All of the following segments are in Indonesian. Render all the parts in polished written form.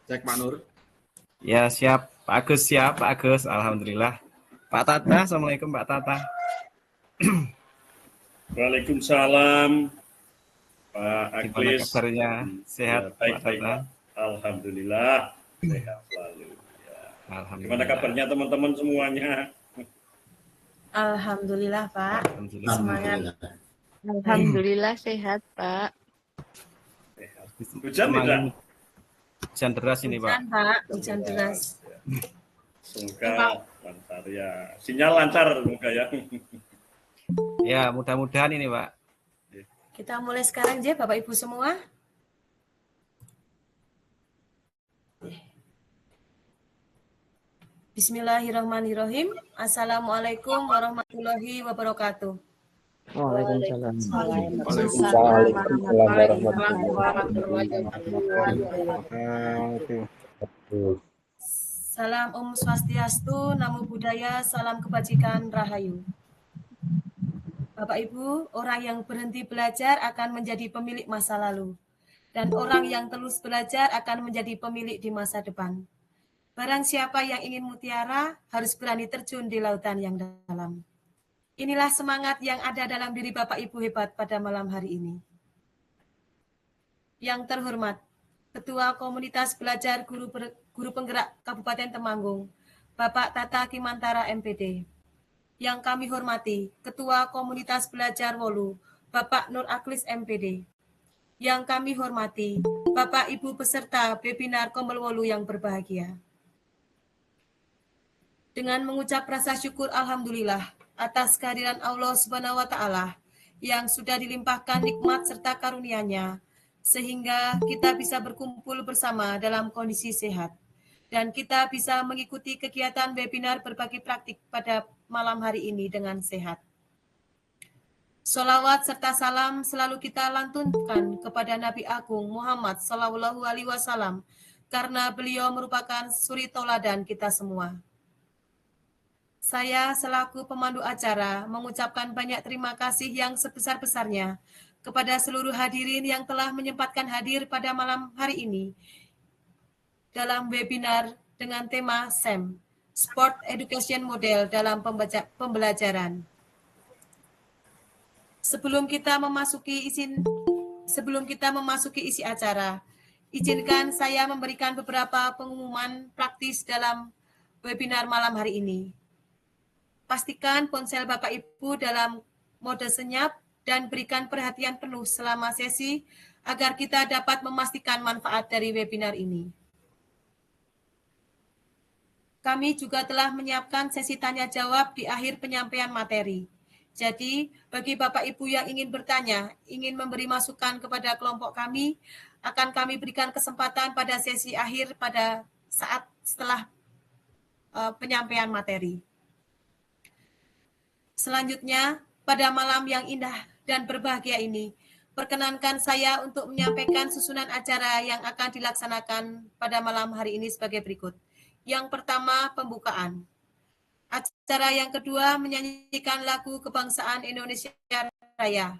Cek Pak Nur. Ya siap, Pak Agus siap, Pak Agus, alhamdulillah. Pak Tata, assalamualaikum Pak Tata. Waalaikumsalam Pak Gimana Aklis. kabarnya? Sehat Ya, baik, Pak Tata? Pak. Alhamdulillah sehat selalu. Ya. Gimana Alhamdulillah. kabarnya teman-teman semuanya? Alhamdulillah Pak. Alhamdulillah. Semangat. Alhamdulillah sehat Pak. Sehat. Hujan tidak? Hujan deras ini Pak. Hujan Pak, hujan deras. Ya. Semoga lancar ya. Sinyal lancar semoga ya. Ya mudah-mudahan ini Pak. Kita mulai sekarang aja Bapak Ibu semua. Bismillahirrahmanirrahim. Assalamualaikum warahmatullahi wabarakatuh. Waalaikumsalam. Salam Om Swastiastu, Namo Buddhaya, salam kebajikan, Rahayu. Bapak Ibu, orang yang berhenti belajar akan menjadi pemilik masa lalu. Dan orang yang terus belajar akan menjadi pemilik di masa depan. Barang siapa yang ingin mutiara, harus berani terjun di lautan yang dalam. Inilah semangat yang ada dalam diri Bapak Ibu hebat pada malam hari ini. Yang terhormat, Ketua Komunitas Belajar Guru Penggerak Kabupaten Temanggung, Bapak Tata Kimantara MPD. Yang kami hormati, Ketua Komunitas Belajar Wolu, Bapak Nur Aklis MPD. Yang kami hormati, Bapak Ibu peserta webinar Kombel Wolu yang berbahagia. Dengan mengucap rasa syukur Alhamdulillah atas kehadiran Allah Subhanahu wa Ta'ala yang sudah dilimpahkan nikmat serta karunia-Nya, sehingga kita bisa berkumpul bersama dalam kondisi sehat. Dan kita bisa mengikuti kegiatan webinar berbagi praktik pada malam hari ini dengan sehat. Sholawat serta salam selalu kita lantunkan kepada Nabi Agung Muhammad Sallallahu Alaihi Wasallam, karena beliau merupakan suri tauladan kita semua. Saya selaku pemandu acara mengucapkan banyak terima kasih yang sebesar-besarnya kepada seluruh hadirin yang telah menyempatkan hadir pada malam hari ini dalam webinar dengan tema SEM, Sport Education Model dalam pembelajaran. Sebelum kita memasuki isi acara, izinkan saya memberikan beberapa pengumuman praktis dalam webinar malam hari ini. Pastikan ponsel Bapak Ibu dalam mode senyap dan berikan perhatian penuh selama sesi agar kita dapat memastikan manfaat dari webinar ini. Kami juga telah menyiapkan sesi tanya jawab di akhir penyampaian materi. Jadi, bagi Bapak Ibu yang ingin bertanya, ingin memberi masukan kepada kelompok kami, akan kami berikan kesempatan pada sesi akhir pada saat setelah penyampaian materi. Selanjutnya, pada malam yang indah dan berbahagia ini, perkenankan saya untuk menyampaikan susunan acara yang akan dilaksanakan pada malam hari ini sebagai berikut. Yang pertama, pembukaan. Acara yang kedua, menyanyikan lagu Kebangsaan Indonesia Raya.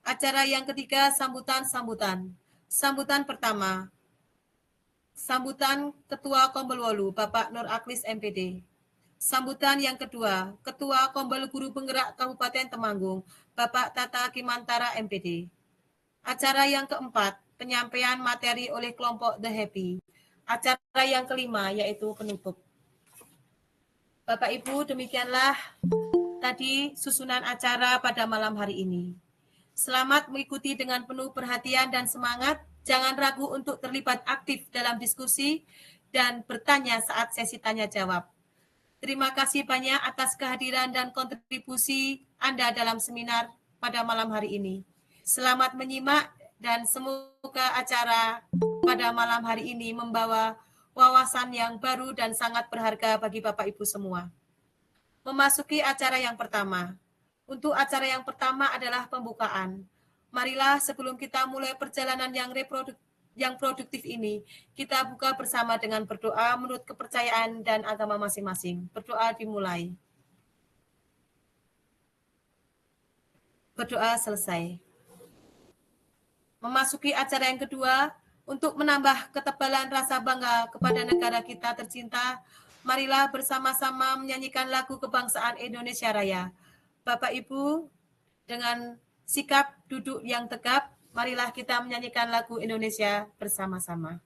Acara yang ketiga, sambutan-sambutan. Sambutan pertama, sambutan Ketua Kombel Wolu, Bapak Nur Aklis MPD. Sambutan yang kedua, Ketua Kombel Guru Penggerak Kabupaten Temanggung, Bapak Tata Kimantara MPD. Acara yang keempat, penyampaian materi oleh kelompok The Happy. Acara yang kelima, yaitu penutup. Bapak Ibu, demikianlah tadi susunan acara pada malam hari ini. Selamat mengikuti dengan penuh perhatian dan semangat. Jangan ragu untuk terlibat aktif dalam diskusi dan bertanya saat sesi tanya jawab. Terima kasih banyak atas kehadiran dan kontribusi Anda dalam seminar pada malam hari ini. Selamat menyimak dan semoga acara pada malam hari ini membawa wawasan yang baru dan sangat berharga bagi Bapak Ibu semua. Memasuki acara yang pertama. Untuk acara yang pertama adalah pembukaan. Marilah sebelum kita mulai perjalanan yang produktif ini, kita buka bersama dengan berdoa menurut kepercayaan dan agama masing-masing. Berdoa dimulai. Berdoa selesai. Memasuki acara yang kedua, Untuk menambah ketebalan rasa bangga kepada negara kita tercinta, marilah bersama-sama menyanyikan lagu kebangsaan Indonesia Raya. Bapak Ibu, dengan sikap duduk yang tegap, marilah kita menyanyikan lagu Indonesia bersama-sama.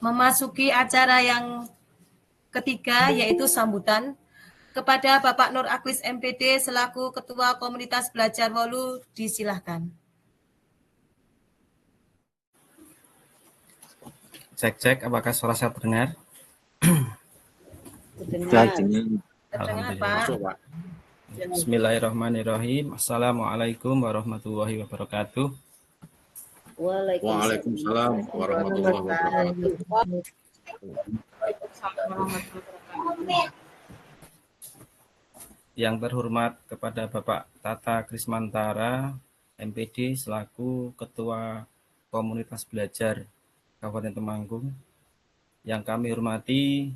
Memasuki acara yang ketiga, yaitu sambutan kepada Bapak Nur Aklis MPD selaku Ketua Komunitas Belajar Wolu, disilahkan. Cek, apakah suara saya terdengar? Terdengar, Pak. Bismillahirrahmanirrahim. Assalamualaikum warahmatullahi wabarakatuh. Waalaikumsalam warahmatullahi wabarakatuh. Yang terhormat kepada Bapak Tata Krismantara, MPD selaku Ketua Komunitas Belajar Kabupaten Temanggung. Yang kami hormati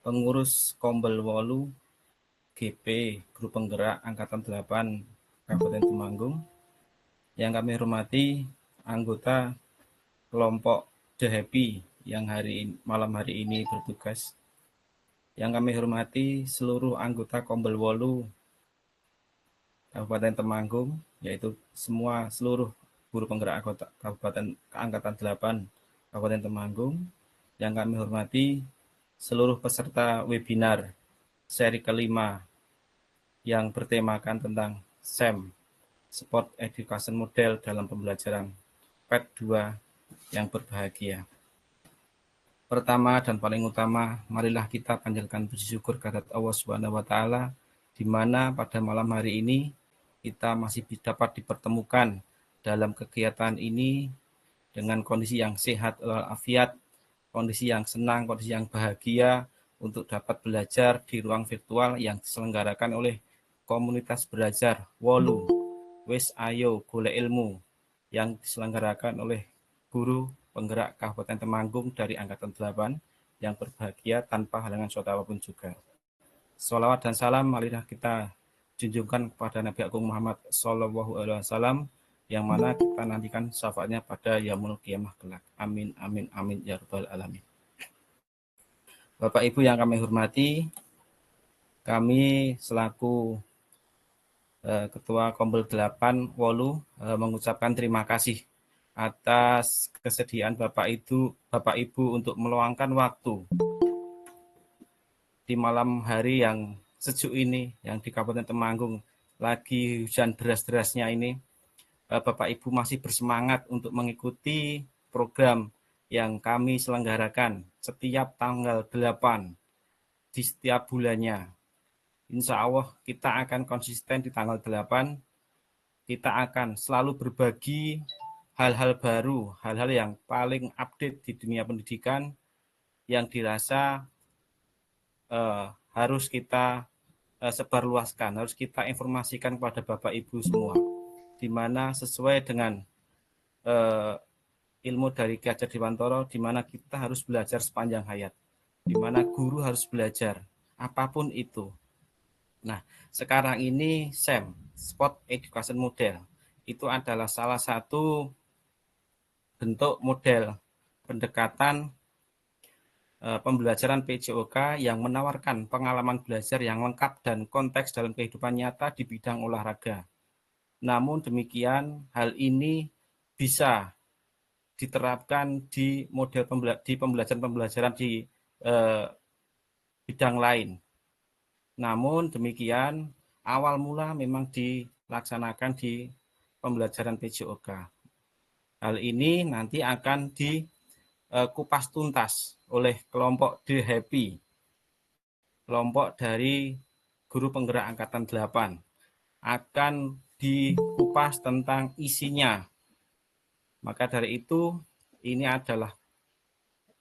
pengurus Kombel Wolu, GP, Grup Penggerak Angkatan 8 Kabupaten Temanggung. Yang kami hormati anggota kelompok The Happy yang malam hari ini bertugas. Yang kami hormati seluruh anggota Kombel Wolu Kabupaten Temanggung, yaitu seluruh guru penggerak Kabupaten Angkatan 8 Kabupaten Temanggung. Yang kami hormati seluruh peserta webinar seri kelima yang bertemakan tentang SEM, Sport Education Model dalam pembelajaran PET 2 yang berbahagia. Pertama dan paling utama, marilah kita panjatkan puji syukur kehadirat Allah Subhanahu wa taala, di mana pada malam hari ini kita masih dapat dipertemukan dalam kegiatan ini dengan kondisi yang sehat walafiat, kondisi yang senang, kondisi yang bahagia untuk dapat belajar di ruang virtual yang diselenggarakan oleh Komunitas Belajar Wolu Wes Ayo Golek Ilmu yang diselenggarakan oleh guru penggerak Kabupaten Temanggung dari Angkatan 8 yang berbahagia tanpa halangan suatu apapun juga. Sholawat dan salam marilah kita junjungkan kepada Nabi Agung Muhammad SAW, yang mana kita nantikan syafaatnya pada yaumul qiyamah kelak. Amin, amin, amin, ya rabbal alamin. Bapak Ibu yang kami hormati, kami selaku Ketua Kombel 8 Wolu mengucapkan terima kasih atas kesediaan Bapak Ibu untuk meluangkan waktu di malam hari yang sejuk ini, yang di Kabupaten Temanggung lagi hujan deras-derasnya ini. Bapak Ibu masih bersemangat untuk mengikuti program yang kami selenggarakan setiap tanggal 8 di setiap bulannya. Insya Allah kita akan konsisten di tanggal 8. Kita akan selalu berbagi hal-hal baru, hal-hal yang paling update di dunia pendidikan yang dirasa harus kita sebarluaskan, harus kita informasikan kepada Bapak Ibu semua, di mana sesuai dengan ilmu dari Ki Hajar Dewantara, di mana kita harus belajar sepanjang hayat, di mana guru harus belajar apapun itu. Nah, sekarang ini SEM, Sport Education Model, itu adalah salah satu bentuk model pendekatan pembelajaran PJOK yang menawarkan pengalaman belajar yang lengkap dan konteks dalam kehidupan nyata di bidang olahraga. Namun demikian, hal ini bisa diterapkan di model pembelajaran di bidang lain. Namun demikian, awal mula memang dilaksanakan di pembelajaran PJOK. Hal ini nanti akan dikupas tuntas oleh kelompok The Happy, kelompok dari guru penggerak angkatan 8, akan dikupas tentang isinya. Maka dari itu, ini adalah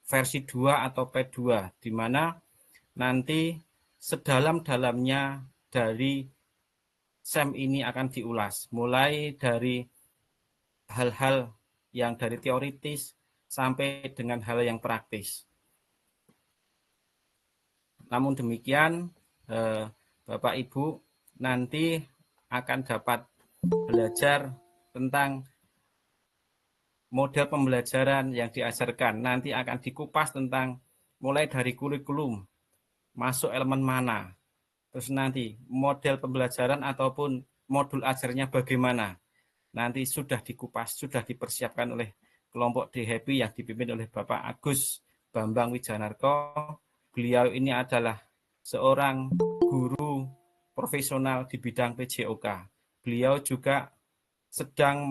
versi 2 atau P2, di mana nanti sedalam-dalamnya dari SEM ini akan diulas, mulai dari hal-hal yang dari teoritis sampai dengan hal yang praktis. Namun demikian, Bapak Ibu nanti akan dapat belajar tentang model pembelajaran yang diajarkan. Nanti akan dikupas tentang mulai dari kurikulum, masuk elemen mana, terus nanti model pembelajaran ataupun modul ajarnya bagaimana. Nanti sudah dikupas, sudah dipersiapkan oleh kelompok The Happy yang dipimpin oleh Bapak Agus Bambang Wijanarko. Beliau ini adalah seorang guru profesional di bidang PJOK. Beliau juga sedang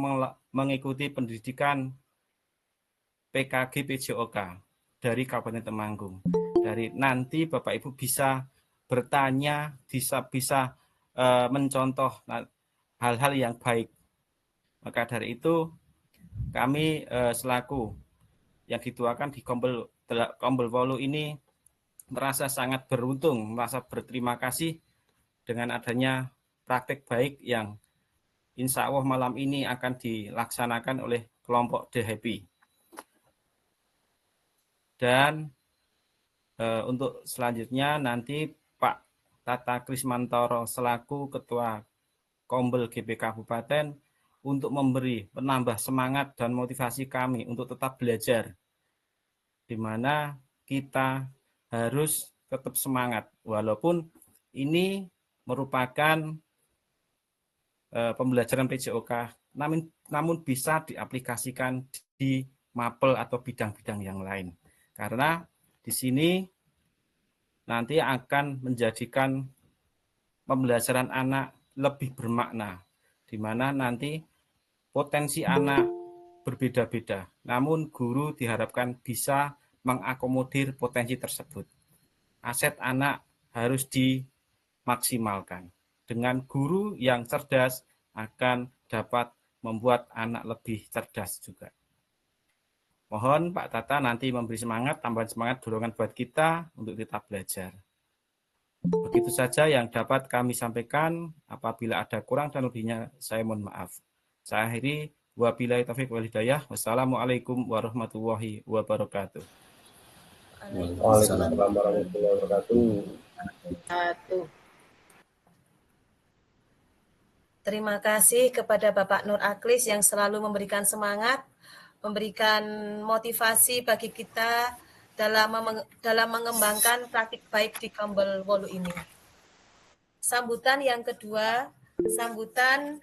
mengikuti pendidikan PKG PJOK dari Kabupaten Temanggung. Dari nanti Bapak Ibu bisa bertanya, bisa mencontoh hal-hal yang baik. Maka dari itu kami selaku yang dituakan di Kombel Wolu ini merasa sangat beruntung, merasa berterima kasih dengan adanya praktek baik yang insya Allah malam ini akan dilaksanakan oleh kelompok The Happy. Dan untuk selanjutnya nanti Pak Tata Krismantoro selaku Ketua Kombel GB Kabupaten untuk memberi penambah semangat dan motivasi kami untuk tetap belajar, di mana kita harus tetap semangat walaupun ini merupakan pembelajaran PJOK, namun bisa diaplikasikan di mapel atau bidang-bidang yang lain. Karena di sini nanti akan menjadikan pembelajaran anak lebih bermakna, di mana nanti potensi anak berbeda-beda, namun guru diharapkan bisa mengakomodir potensi tersebut. Aset anak harus dimaksimalkan. Dengan guru yang cerdas akan dapat membuat anak lebih cerdas juga. Mohon Pak Tata nanti memberi semangat, tambahan semangat, dorongan buat kita untuk tetap belajar. Begitu saja yang dapat kami sampaikan. Apabila ada kurang dan lebihnya, saya mohon maaf. Saya akhiri, wabillahi taufiq wal hidayah. Wassalamualaikum warahmatullahi wabarakatuh. Waalaikumsalam warahmatullahi wabarakatuh. Terima kasih kepada Bapak Nur Aklis yang selalu memberikan semangat, memberikan motivasi bagi kita dalam mengembangkan praktik baik di Kombel Wolu ini. Sambutan yang kedua, sambutan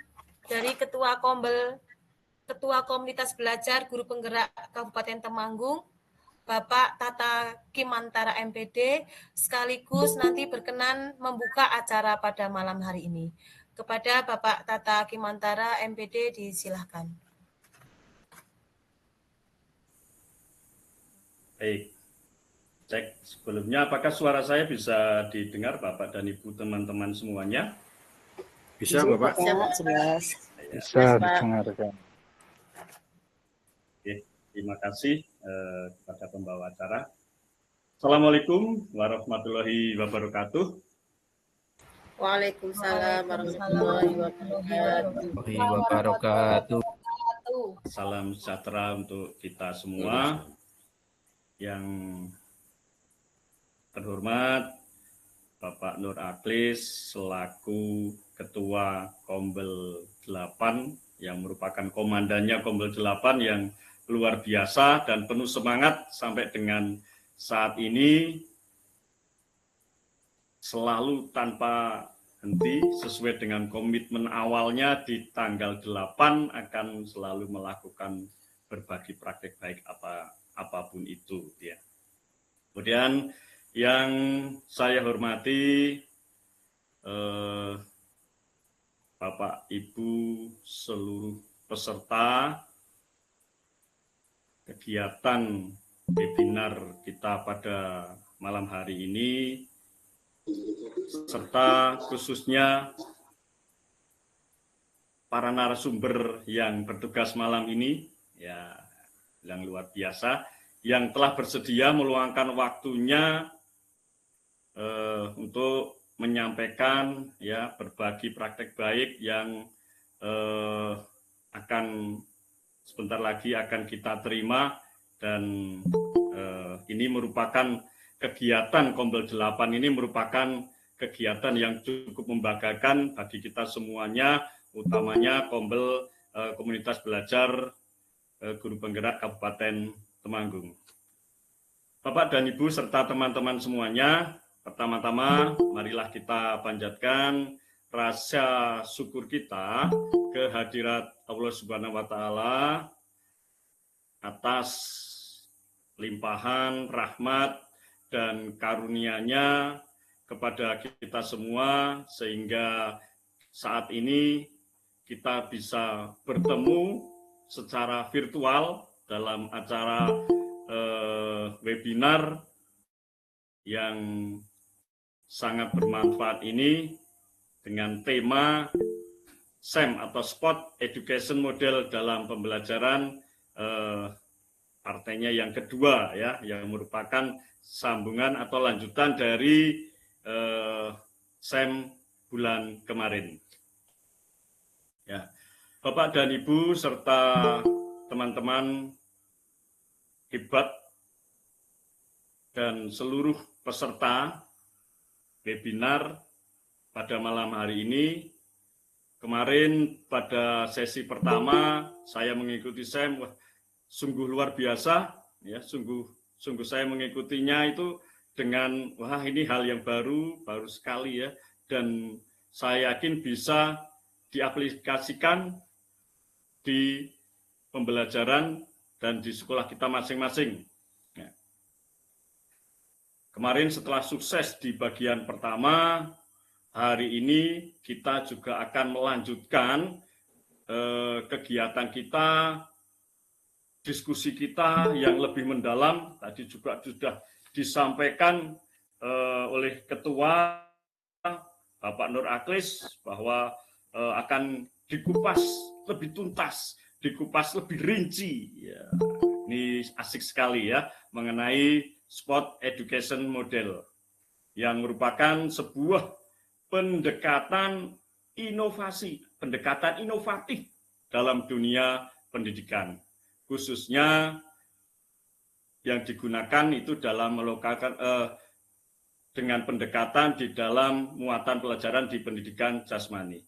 dari Ketua Kombel Ketua Komunitas Belajar Guru Penggerak Kabupaten Temanggung, Bapak Tata Kimantara MPD, sekaligus nanti berkenan membuka acara pada malam hari ini. Kepada Bapak Tata Kimantara MPD disilahkan. Baik, cek sebelumnya apakah suara saya bisa didengar Bapak dan Ibu teman-teman semuanya? Bisa, Bapak? Jelas. Bisa didengarkan. Oke, terima kasih kepada pembawa acara. Assalamualaikum warahmatullahi wabarakatuh. Waalaikumsalam warahmatullahi wabarakatuh. Salam sejahtera untuk kita semua. Yang terhormat Bapak Nur Aklis selaku Ketua Kombel 8 yang merupakan komandannya Kombel 8 yang luar biasa dan penuh semangat sampai dengan saat ini, selalu tanpa henti sesuai dengan komitmen awalnya di tanggal 8 akan selalu melakukan berbagi praktek baik apapun itu ya. Kemudian yang saya hormati Bapak Ibu seluruh peserta kegiatan webinar kita pada malam hari ini, serta khususnya para narasumber yang bertugas malam ini ya, yang luar biasa, yang telah bersedia meluangkan waktunya untuk menyampaikan ya berbagi praktek baik yang akan sebentar lagi akan kita terima, dan ini merupakan kegiatan Kombel 8 ini merupakan kegiatan yang cukup membanggakan bagi kita semuanya, utamanya Kombel Komunitas Belajar Guru Penggerak Kabupaten Temanggung. Bapak dan Ibu serta teman-teman semuanya, pertama-tama marilah kita panjatkan rasa syukur kita kehadirat Allah Subhanahu wa Ta'ala atas limpahan rahmat dan karunia-Nya kepada kita semua, sehingga saat ini kita bisa bertemu secara virtual dalam acara webinar yang sangat bermanfaat ini dengan tema SEM atau Sport Education Model dalam pembelajaran partainya yang kedua ya, yang merupakan sambungan atau lanjutan dari SEM bulan kemarin. Ya, Bapak dan Ibu serta teman-teman hebat dan seluruh peserta webinar pada malam hari ini. Kemarin pada sesi pertama saya mengikuti SEM, wah, sungguh luar biasa ya, sungguh saya mengikutinya itu dengan wah ini hal yang baru sekali ya, dan saya yakin bisa diaplikasikan di pembelajaran dan di sekolah kita masing-masing. Ya. Kemarin setelah sukses di bagian pertama, hari ini kita juga akan melanjutkan kegiatan kita, diskusi kita yang lebih mendalam. Tadi juga sudah disampaikan oleh Ketua Bapak Nur Aklis bahwa akan dikupas lebih tuntas, dikupas lebih rinci. Ya, ini asik sekali ya, mengenai Sport Education Model yang merupakan sebuah pendekatan inovasi, pendekatan inovatif dalam dunia pendidikan, khususnya yang digunakan itu dalam melakukan dengan pendekatan di dalam muatan pelajaran di pendidikan jasmani.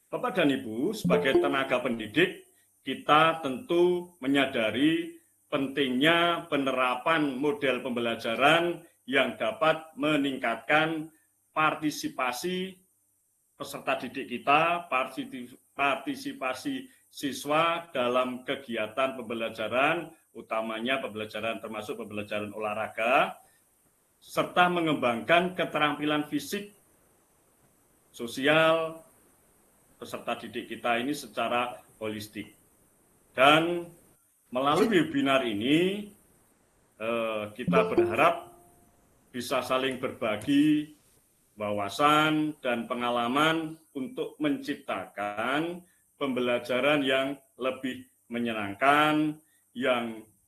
Bapak dan Ibu, sebagai tenaga pendidik, kita tentu menyadari pentingnya penerapan model pembelajaran yang dapat meningkatkan partisipasi peserta didik kita, partisipasi siswa dalam kegiatan pembelajaran, utamanya pembelajaran termasuk pembelajaran olahraga, serta mengembangkan keterampilan fisik, sosial, peserta didik kita ini secara holistik. Dan melalui webinar ini, kita berharap bisa saling berbagi wawasan dan pengalaman untuk menciptakan pembelajaran yang lebih menyenangkan,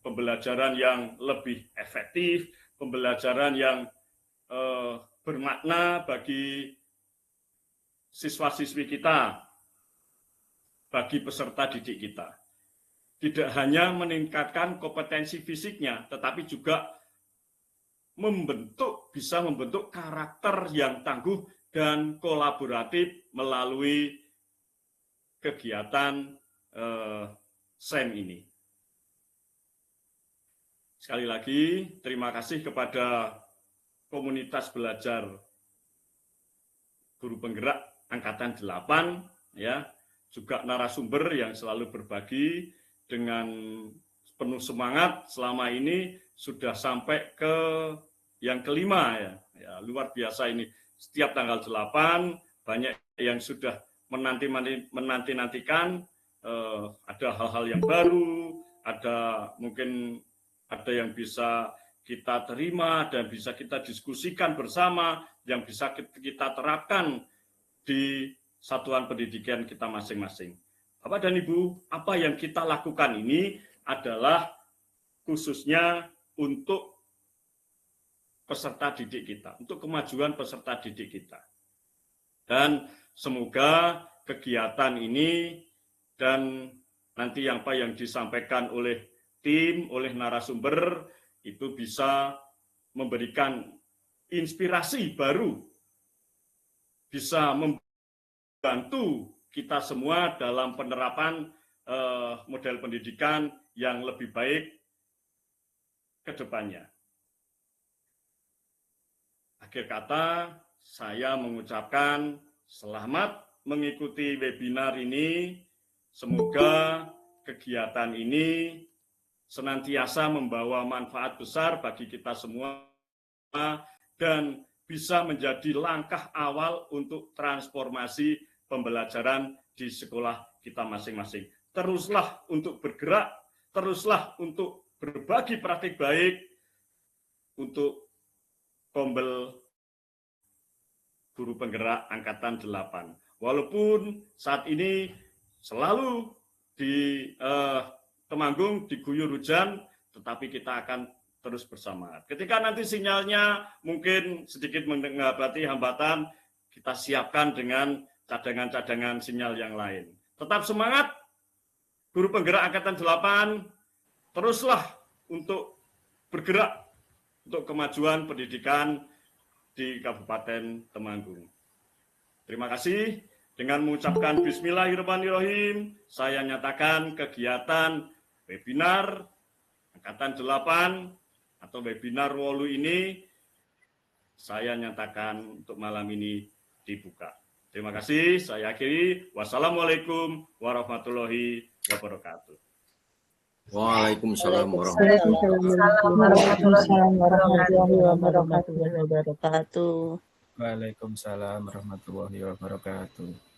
pembelajaran yang lebih efektif, pembelajaran yang bermakna bagi siswa-siswi kita, bagi peserta didik kita. Tidak hanya meningkatkan kompetensi fisiknya, tetapi juga bisa membentuk karakter yang tangguh dan kolaboratif melalui kegiatan SEM ini. Sekali lagi, terima kasih kepada komunitas belajar guru penggerak Angkatan 8, ya, juga narasumber yang selalu berbagi dengan penuh semangat selama ini sudah sampai ke yang kelima, ya, luar biasa ini. Setiap tanggal 8 banyak yang sudah menanti-nantikan, ada hal-hal yang baru, mungkin ada yang bisa kita terima dan bisa kita diskusikan bersama, yang bisa kita terapkan di satuan pendidikan kita masing-masing. Bapak dan Ibu, apa yang kita lakukan ini adalah khususnya untuk peserta didik kita, untuk kemajuan peserta didik kita. Dan semoga kegiatan ini dan nanti apa yang disampaikan oleh tim, oleh narasumber, itu bisa memberikan inspirasi baru, bisa membantu kita semua dalam penerapan model pendidikan yang lebih baik ke depannya. Akhir kata, saya mengucapkan selamat mengikuti webinar ini. Semoga kegiatan ini senantiasa membawa manfaat besar bagi kita semua dan bisa menjadi langkah awal untuk transformasi pembelajaran di sekolah kita masing-masing. Teruslah untuk bergerak, teruslah untuk berbagi praktik baik untuk Kombel Guru Penggerak Angkatan 8. Walaupun saat ini selalu di Temanggung diguyur hujan, tetapi kita akan terus bersama. Ketika nanti sinyalnya mungkin sedikit menghadapi hambatan, kita siapkan dengan cadangan-cadangan sinyal yang lain. Tetap semangat, Guru Penggerak Angkatan 8, teruslah untuk bergerak untuk kemajuan pendidikan di Kabupaten Temanggung. Terima kasih. Dengan mengucapkan Bismillahirrahmanirrahim, saya nyatakan kegiatan webinar Angkatan 8 atau webinar Wolu ini saya nyatakan untuk malam ini dibuka. Terima kasih, saya akhiri. Wassalamualaikum warahmatullahi wabarakatuh. Waalaikumsalam warahmatullahi wabarakatuh. Waalaikumsalam warahmatullahi wabarakatuh.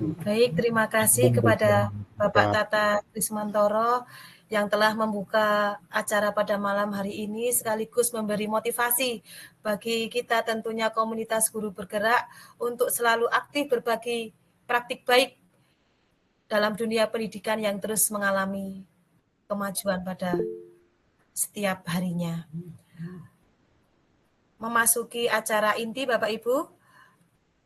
Baik, terima kasih kepada Bapak Tata Krismantoro yang telah membuka acara pada malam hari ini sekaligus memberi motivasi bagi kita tentunya komunitas guru bergerak untuk selalu aktif berbagi praktik baik dalam dunia pendidikan yang terus mengalami kemajuan pada setiap harinya. Memasuki acara inti Bapak Ibu,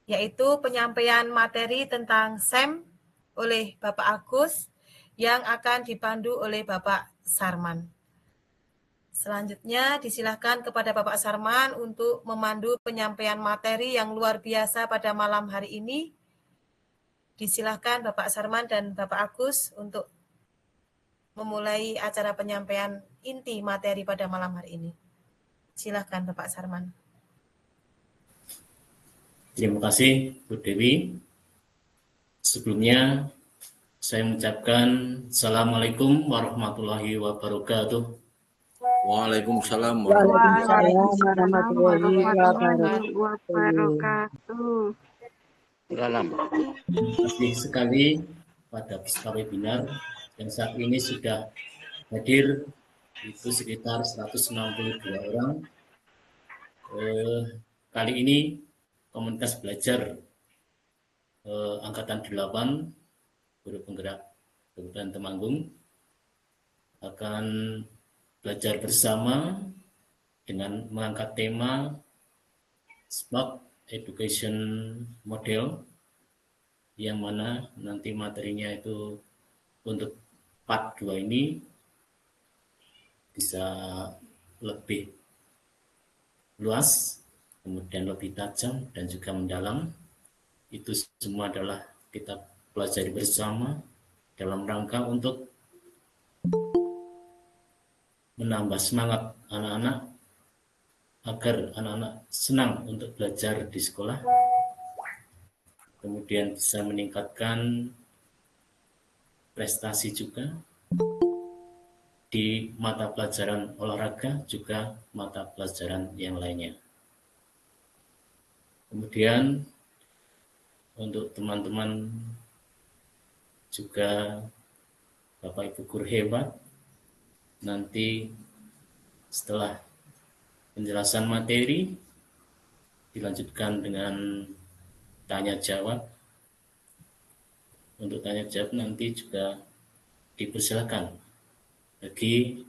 yaitu penyampaian materi tentang SEM oleh Bapak Agus yang akan dipandu oleh Bapak Sarman. Selanjutnya disilakan kepada Bapak Sarman untuk memandu penyampaian materi yang luar biasa pada malam hari ini. Disilakan Bapak Sarman dan Bapak Agus untuk memulai acara penyampaian inti materi pada malam hari ini. Silakan Bapak Sarman. Terima kasih Bu Dewi. Sebelumnya saya mengucapkan Assalamualaikum warahmatullahi wabarakatuh. Waalaikumsalam Waalaikumsalam warahmatullahi warahmatullahi wabarakatuh. wabarakatuh. Terima kasih sekali pada peserta webinar yang saat ini sudah hadir itu sekitar 162 orang. Kali ini komunitas belajar Angkatan 8 Guru Penggerak Kabupaten Temanggung akan belajar bersama dengan mengangkat tema Smart Education Model, yang mana nanti materinya itu untuk part 2 ini bisa lebih luas, kemudian lebih tajam dan juga mendalam. Itu semua adalah kita pelajari bersama dalam rangka untuk menambah semangat anak-anak agar anak-anak senang untuk belajar di sekolah, kemudian bisa meningkatkan prestasi juga di mata pelajaran olahraga, juga mata pelajaran yang lainnya. Kemudian untuk teman-teman juga Bapak Ibu guru hebat, nanti setelah penjelasan materi dilanjutkan dengan tanya jawab. Untuk tanya jawab nanti juga dipersilakan bagi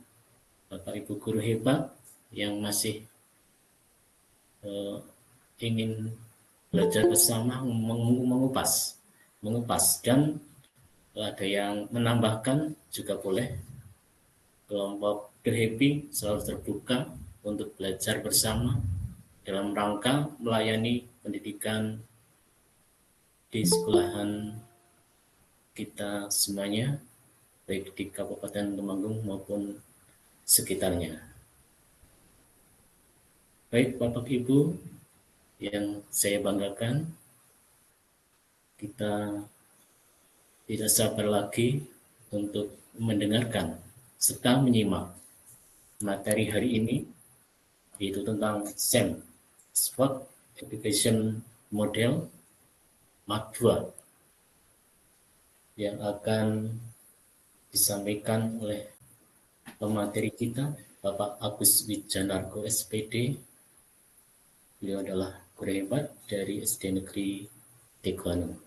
Bapak Ibu guru hebat yang masih ingin belajar bersama mengupas dan ada yang menambahkan juga boleh. Kelompok The Happy selalu terbuka untuk belajar bersama dalam rangka melayani pendidikan di sekolahan kita semuanya, baik di Kabupaten Temanggung maupun sekitarnya. Baik Bapak Ibu yang saya banggakan, kita tidak sabar lagi untuk mendengarkan serta menyimak materi hari ini, yaitu tentang SEM, Smart Education Model Mark 2, yang akan disampaikan oleh pemateri kita, Bapak Agus Wijanarko SPD. Beliau adalah guru hebat dari SD Negeri Teguano.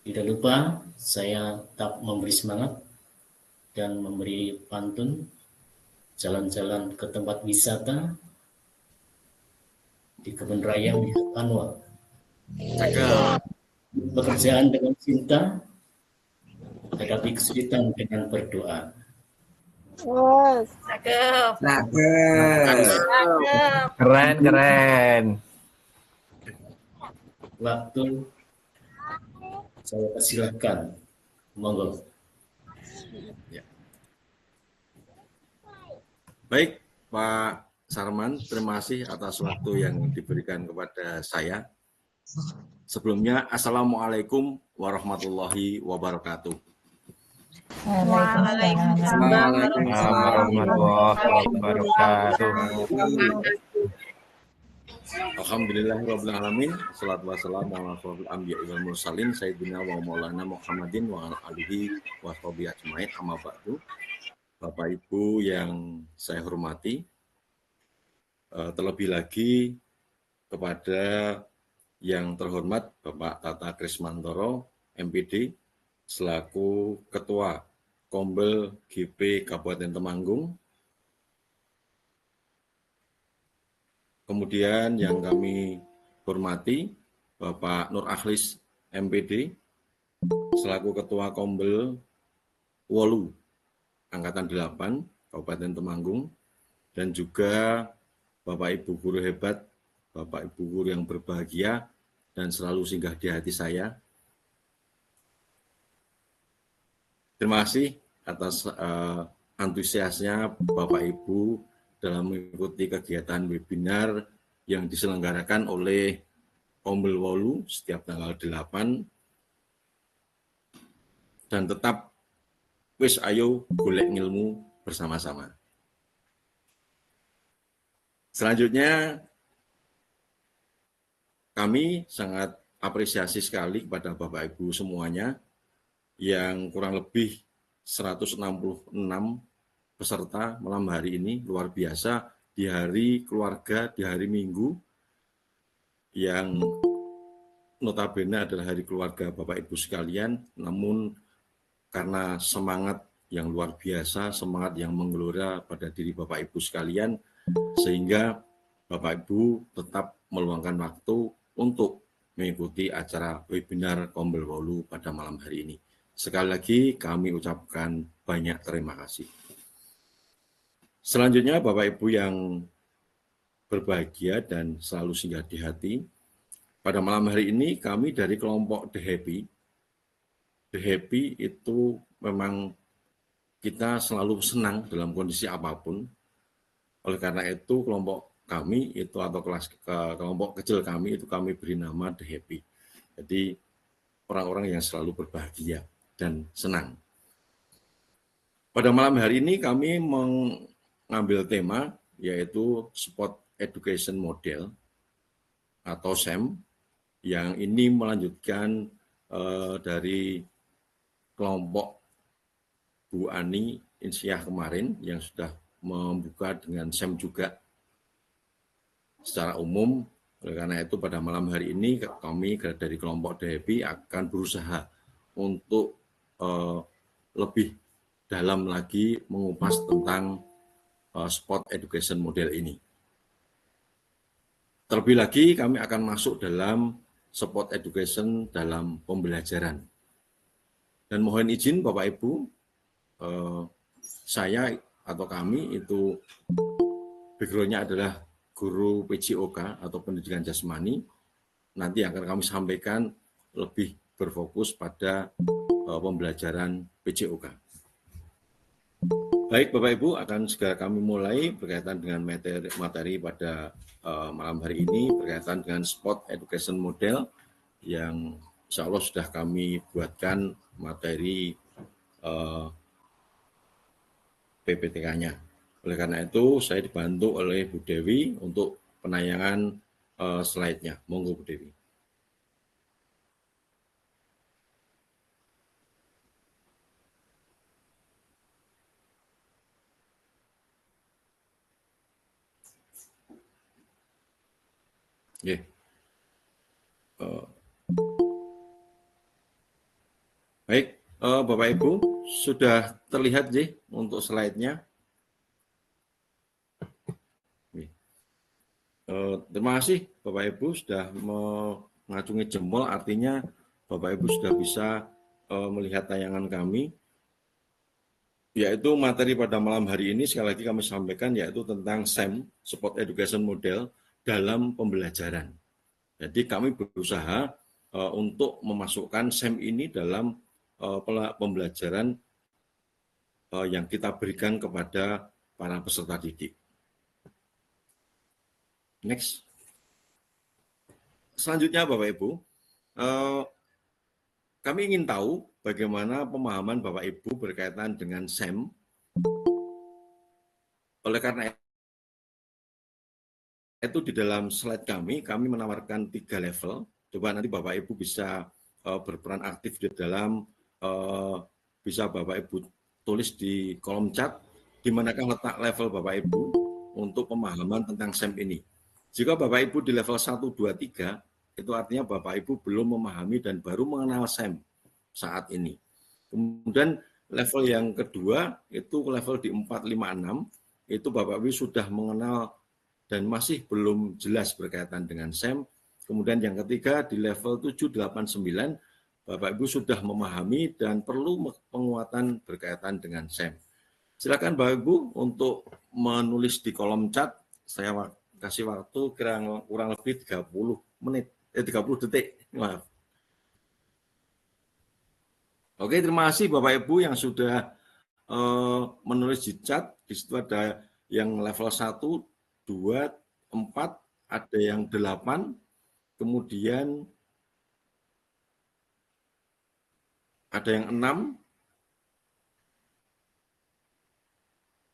Tidak lupa saya tetap memberi semangat dan memberi pantun jalan-jalan ke tempat wisata di kebun raya melihat anwar. Pekerjaan dengan cinta, hadapi kesulitan dengan berdoa. Cakep. Keren. Waktu saya persilahkan, monggo. Ya. Baik, Pak Sarman, terima kasih atas waktu yang diberikan kepada saya. Sebelumnya, Assalamualaikum warahmatullahi wabarakatuh. Waalaikumsalam Warahmatullahi wabarakatuh. Alhamdulillahirrahmanirrahim. Assalatu wassalamu ala asyrofil anbiya'i wal mursalin sayyidina wa maulana Muhammadin wa ala alihi wa sahbihi ajmain, amma ba'du. Bapak Ibu yang saya hormati, terlebih lagi kepada yang terhormat Bapak Tata Krismantoro, MPD, selaku Ketua Kombel GP Kabupaten Temanggung. Kemudian yang kami hormati Bapak Nur Akhlis MPD selaku Ketua Kombel Wolu Angkatan 8 Kabupaten Temanggung, dan juga Bapak Ibu guru hebat, Bapak Ibu guru yang berbahagia dan selalu singgah di hati saya. Terima kasih atas antusiasnya Bapak Ibu dalam mengikuti kegiatan webinar yang diselenggarakan oleh Kombel Wolu setiap tanggal 8, dan tetap wis ayo golek ngilmu bersama-sama. Selanjutnya, kami sangat apresiasi sekali kepada Bapak Ibu semuanya yang kurang lebih 166 peserta malam hari ini, luar biasa, di hari keluarga, di hari Minggu, yang notabene adalah hari keluarga Bapak Ibu sekalian, namun karena semangat yang luar biasa, semangat yang menggelora pada diri Bapak Ibu sekalian, sehingga Bapak Ibu tetap meluangkan waktu untuk mengikuti acara webinar Kombel Wolu pada malam hari ini. Sekali lagi kami ucapkan banyak terima kasih. Selanjutnya Bapak Ibu yang berbahagia dan selalu singgah di hati, pada malam hari ini kami dari kelompok The Happy. The Happy itu memang kita selalu senang dalam kondisi apapun. Oleh karena itu kelompok kami itu atau kelompok kecil kami itu kami beri nama The Happy. Jadi orang-orang yang selalu berbahagia dan senang. Pada malam hari ini kami mengambil tema yaitu Sport Education Model atau SEM, yang ini melanjutkan dari kelompok Bu Ani Insyah kemarin yang sudah membuka dengan SEM juga secara umum. Oleh karena itu pada malam hari ini kami dari kelompok The Happy akan berusaha untuk lebih dalam lagi mengupas tentang sport education model ini. Terlebih lagi kami akan masuk dalam sport education dalam pembelajaran. Dan mohon izin Bapak Ibu, saya atau kami itu background-nya adalah guru PJOK atau pendidikan jasmani. Nanti akan kami sampaikan lebih berfokus pada pembelajaran PJOK. Baik Bapak Ibu, akan segera kami mulai berkaitan dengan materi pada malam hari ini berkaitan dengan sport education model yang insya Allah sudah kami buatkan materi PPTK-nya. Oleh karena itu saya dibantu oleh Bu Dewi untuk penayangan slide-nya. Monggo Bu Dewi. Yeah. Baik, Bapak Ibu, sudah terlihat sih untuk slide-nya. Terima kasih Bapak Ibu sudah mengacungi jempol, artinya Bapak Ibu sudah bisa melihat tayangan kami. Yaitu materi pada malam hari ini sekali lagi kami sampaikan yaitu tentang SEM, Sport Education Model, dalam pembelajaran. Jadi kami berusaha untuk memasukkan SEM ini dalam pembelajaran yang kita berikan kepada para peserta didik. Next. Selanjutnya Bapak Ibu, kami ingin tahu bagaimana pemahaman Bapak Ibu berkaitan dengan SEM. Oleh karena itu di dalam slide kami menawarkan 3 level. Coba nanti Bapak Ibu bisa berperan aktif di dalam, bisa Bapak Ibu tulis di kolom chat, di manakah letak level Bapak Ibu untuk pemahaman tentang SEM ini. Jika Bapak Ibu di level 1, 2, 3, itu artinya Bapak Ibu belum memahami dan baru mengenal SEM saat ini. Kemudian level yang kedua, itu level di 4, 5, 6, itu Bapak Ibu sudah mengenal dan masih belum jelas berkaitan dengan SEM. Kemudian yang ketiga di level 7, 8, 9, Bapak Ibu sudah memahami dan perlu penguatan berkaitan dengan SEM. Silakan Bapak Ibu untuk menulis di kolom chat, saya kasih waktu kurang lebih 30 detik. Maaf. Oke, terima kasih Bapak Ibu yang sudah menulis di chat. Di situ ada yang level 1, 2, 4, ada yang 8, kemudian ada yang 6,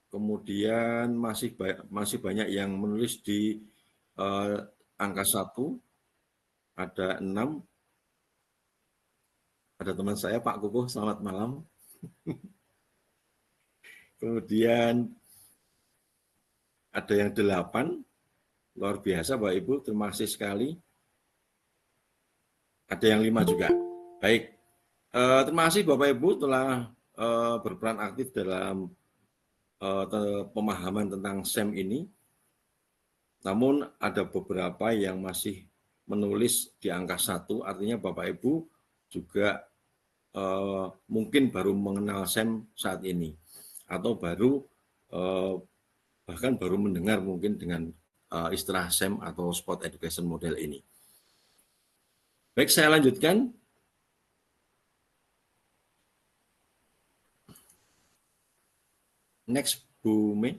kemudian masih banyak yang menulis di angka 1, ada 6. Ada teman saya, Pak Kukuh, selamat malam. Kemudian ada yang 8, luar biasa Bapak Ibu, terima kasih sekali. Ada yang 5 juga. Baik, terima kasih Bapak Ibu telah berperan aktif dalam pemahaman tentang SEM ini. Namun ada beberapa yang masih menulis di angka 1, artinya Bapak Ibu juga mungkin baru mengenal SEM saat ini, atau bahkan baru mendengar mungkin dengan istilah SEM atau Sport Education Model ini. Baik, saya lanjutkan. Next, Bu Mei.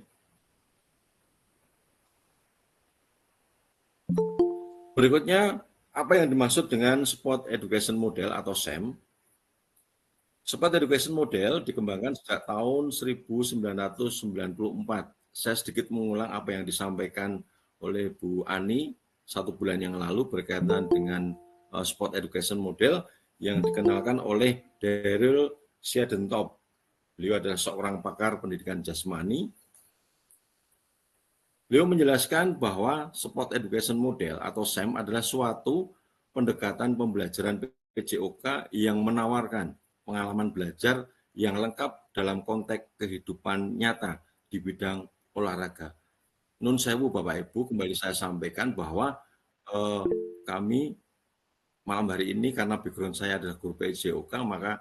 Berikutnya, apa yang dimaksud dengan Sport Education Model atau SEM? Sport Education Model dikembangkan sejak tahun 1994. Saya sedikit mengulang apa yang disampaikan oleh Bu Ani 1 bulan yang lalu berkaitan dengan Sport Education Model yang dikenalkan oleh Daryl Siedentop. Beliau adalah seorang pakar pendidikan jasmani. Beliau menjelaskan bahwa Sport Education Model atau SEM adalah suatu pendekatan pembelajaran PJOK yang menawarkan pengalaman belajar yang lengkap dalam konteks kehidupan nyata di bidang olahraga. Nun sewu Bapak Ibu, kembali saya sampaikan bahwa kami malam hari ini karena background saya adalah guru PJOK, maka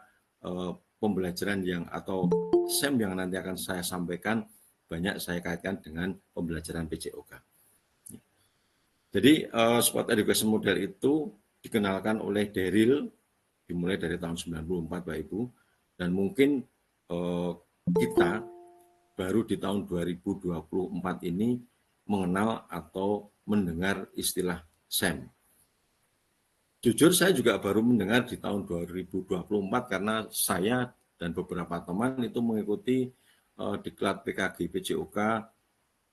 pembelajaran atau SEM yang nanti akan saya sampaikan banyak saya kaitkan dengan pembelajaran PJOK. Jadi Sport Education Model itu dikenalkan oleh Daryl dimulai dari tahun 94 Bapak Ibu, dan mungkin kita baru di tahun 2024 ini mengenal atau mendengar istilah SEM. Jujur saya juga baru mendengar di tahun 2024 karena saya dan beberapa teman itu mengikuti diklat PKG PJOK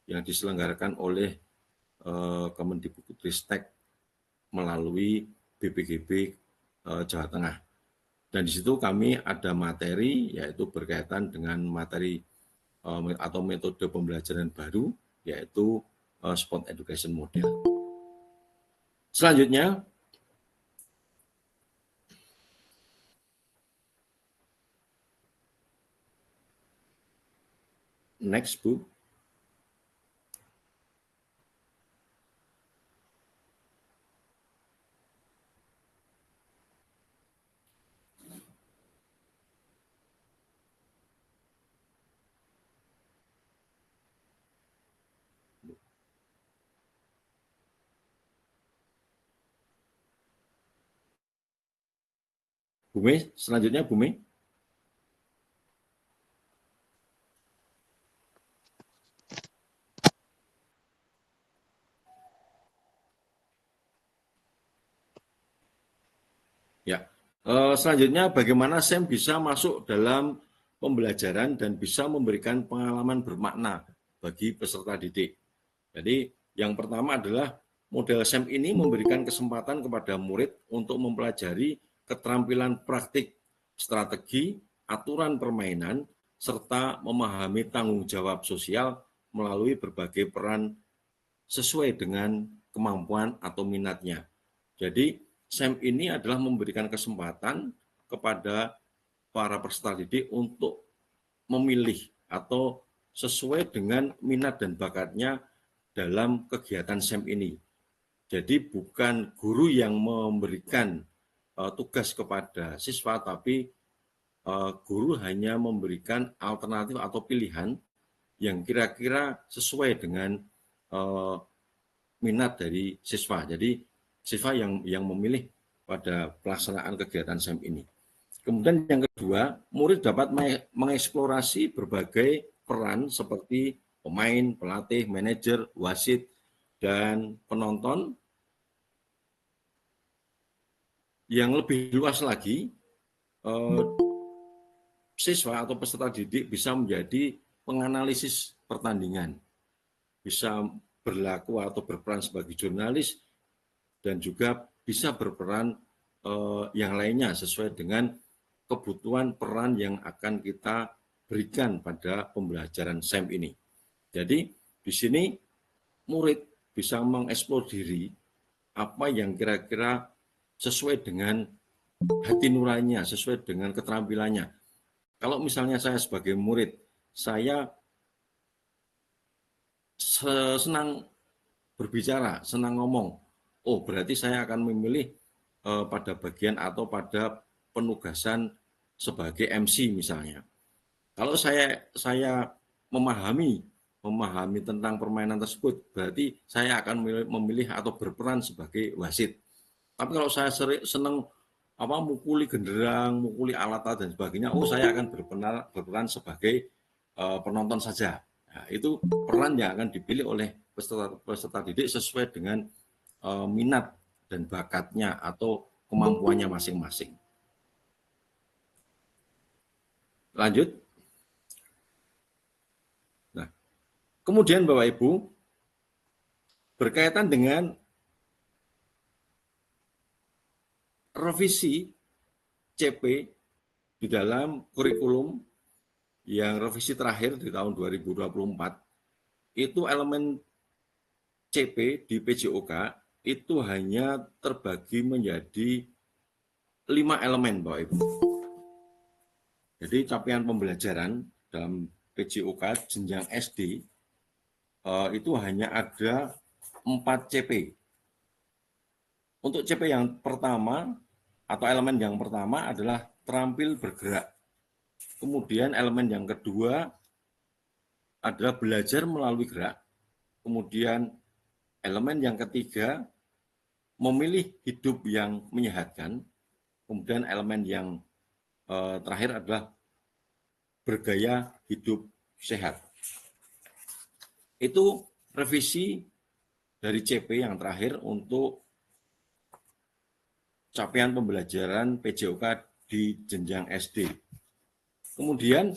yang diselenggarakan oleh Kemendikbudristek melalui BPGB Jawa Tengah. Dan di situ kami ada materi yaitu berkaitan dengan materi atau metode pembelajaran baru yaitu Sport Education Model. Selanjutnya, next Bu. Bu Mei, selanjutnya Bu Mei. Ya, selanjutnya bagaimana SEM bisa masuk dalam pembelajaran dan bisa memberikan pengalaman bermakna bagi peserta didik. Jadi yang pertama adalah model SEM ini memberikan kesempatan kepada murid untuk mempelajari keterampilan praktik, strategi, aturan permainan, serta memahami tanggung jawab sosial melalui berbagai peran sesuai dengan kemampuan atau minatnya. Jadi SEM ini adalah memberikan kesempatan kepada para peserta didik untuk memilih atau sesuai dengan minat dan bakatnya dalam kegiatan SEM ini. Jadi bukan guru yang memberikan tugas kepada siswa, tapi guru hanya memberikan alternatif atau pilihan yang kira-kira sesuai dengan minat dari siswa. Jadi siswa yang memilih pada pelaksanaan kegiatan SEM ini. Kemudian yang kedua, murid dapat mengeksplorasi berbagai peran seperti pemain, pelatih, manajer, wasit dan penonton yang lebih luas lagi, siswa atau peserta didik bisa menjadi penganalisis pertandingan, bisa berlaku atau berperan sebagai jurnalis, dan juga bisa berperan yang lainnya sesuai dengan kebutuhan peran yang akan kita berikan pada pembelajaran SEM ini. Jadi di sini murid bisa mengeksplor diri apa yang kira-kira sesuai dengan hati nuraninya, sesuai dengan keterampilannya. Kalau misalnya saya sebagai murid, saya senang berbicara, senang ngomong, oh berarti saya akan memilih pada bagian atau pada penugasan sebagai MC misalnya. Kalau saya memahami tentang permainan tersebut, berarti saya akan memilih atau berperan sebagai wasit. Tapi kalau saya senang mukuli genderang, mukuli alat dan sebagainya, oh saya akan berperan sebagai penonton saja. Nah, itu peran yang akan dipilih oleh peserta didik sesuai dengan minat dan bakatnya atau kemampuannya masing-masing. Lanjut. Nah, kemudian Bapak Ibu, berkaitan dengan revisi CP di dalam kurikulum yang revisi terakhir di tahun 2024, itu elemen CP di PJOK itu hanya terbagi menjadi 5 elemen, Bapak Ibu. Jadi capaian pembelajaran dalam PJOK jenjang SD itu hanya ada 4 CP. Untuk CP yang pertama atau elemen yang pertama adalah terampil bergerak. Kemudian elemen yang kedua adalah belajar melalui gerak. Kemudian elemen yang ketiga memilih hidup yang menyehatkan. Kemudian elemen yang terakhir adalah bergaya hidup sehat. Itu revisi dari CP yang terakhir untuk capaian pembelajaran PJOK di jenjang SD. Kemudian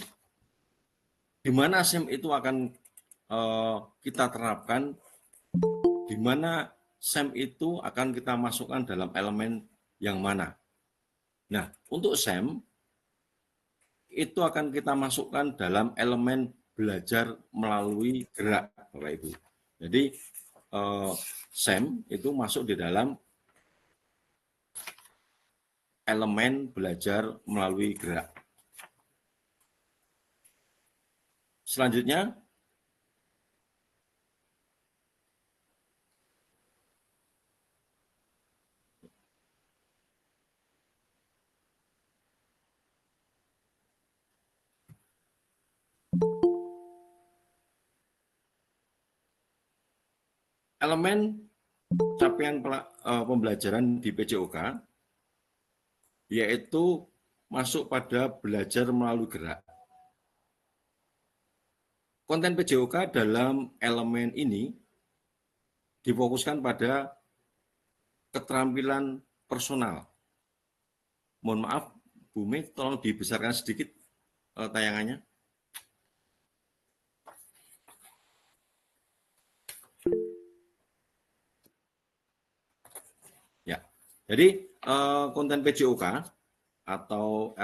di mana SEM itu akan kita terapkan, di mana SEM itu akan kita masukkan dalam elemen yang mana. Nah, untuk SEM itu akan kita masukkan dalam elemen belajar melalui gerak, Bapak Ibu. Jadi SEM itu masuk di dalam elemen belajar melalui gerak. Selanjutnya, elemen capaian pembelajaran di PJOK yaitu masuk pada belajar melalui gerak. Konten PJOK dalam elemen ini difokuskan pada keterampilan personal. Mohon maaf, Bu Mei, tolong dibesarkan sedikit tayangannya. Ya, jadi konten PJOK atau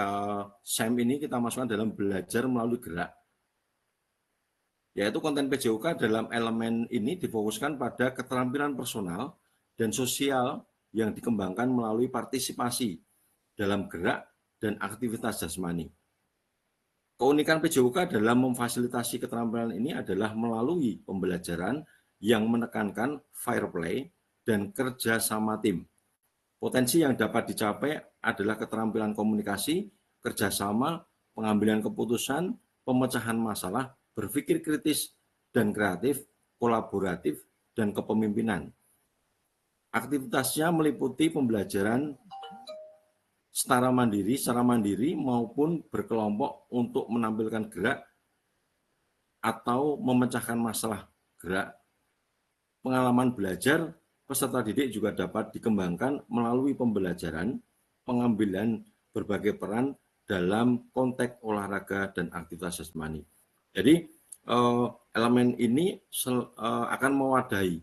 SEM ini kita masukkan dalam belajar melalui gerak. Yaitu konten PJOK dalam elemen ini difokuskan pada keterampilan personal dan sosial yang dikembangkan melalui partisipasi dalam gerak dan aktivitas jasmani. Keunikan PJOK dalam memfasilitasi keterampilan ini adalah melalui pembelajaran yang menekankan fair play dan kerja sama tim. Potensi yang dapat dicapai adalah keterampilan komunikasi, kerjasama, pengambilan keputusan, pemecahan masalah, berpikir kritis dan kreatif, kolaboratif, dan kepemimpinan. Aktivitasnya meliputi pembelajaran secara mandiri maupun berkelompok untuk menampilkan gerak atau memecahkan masalah gerak pengalaman belajar peserta didik juga dapat dikembangkan melalui pembelajaran, pengambilan berbagai peran dalam konteks olahraga dan aktivitas jasmani. Jadi elemen ini akan mewadahi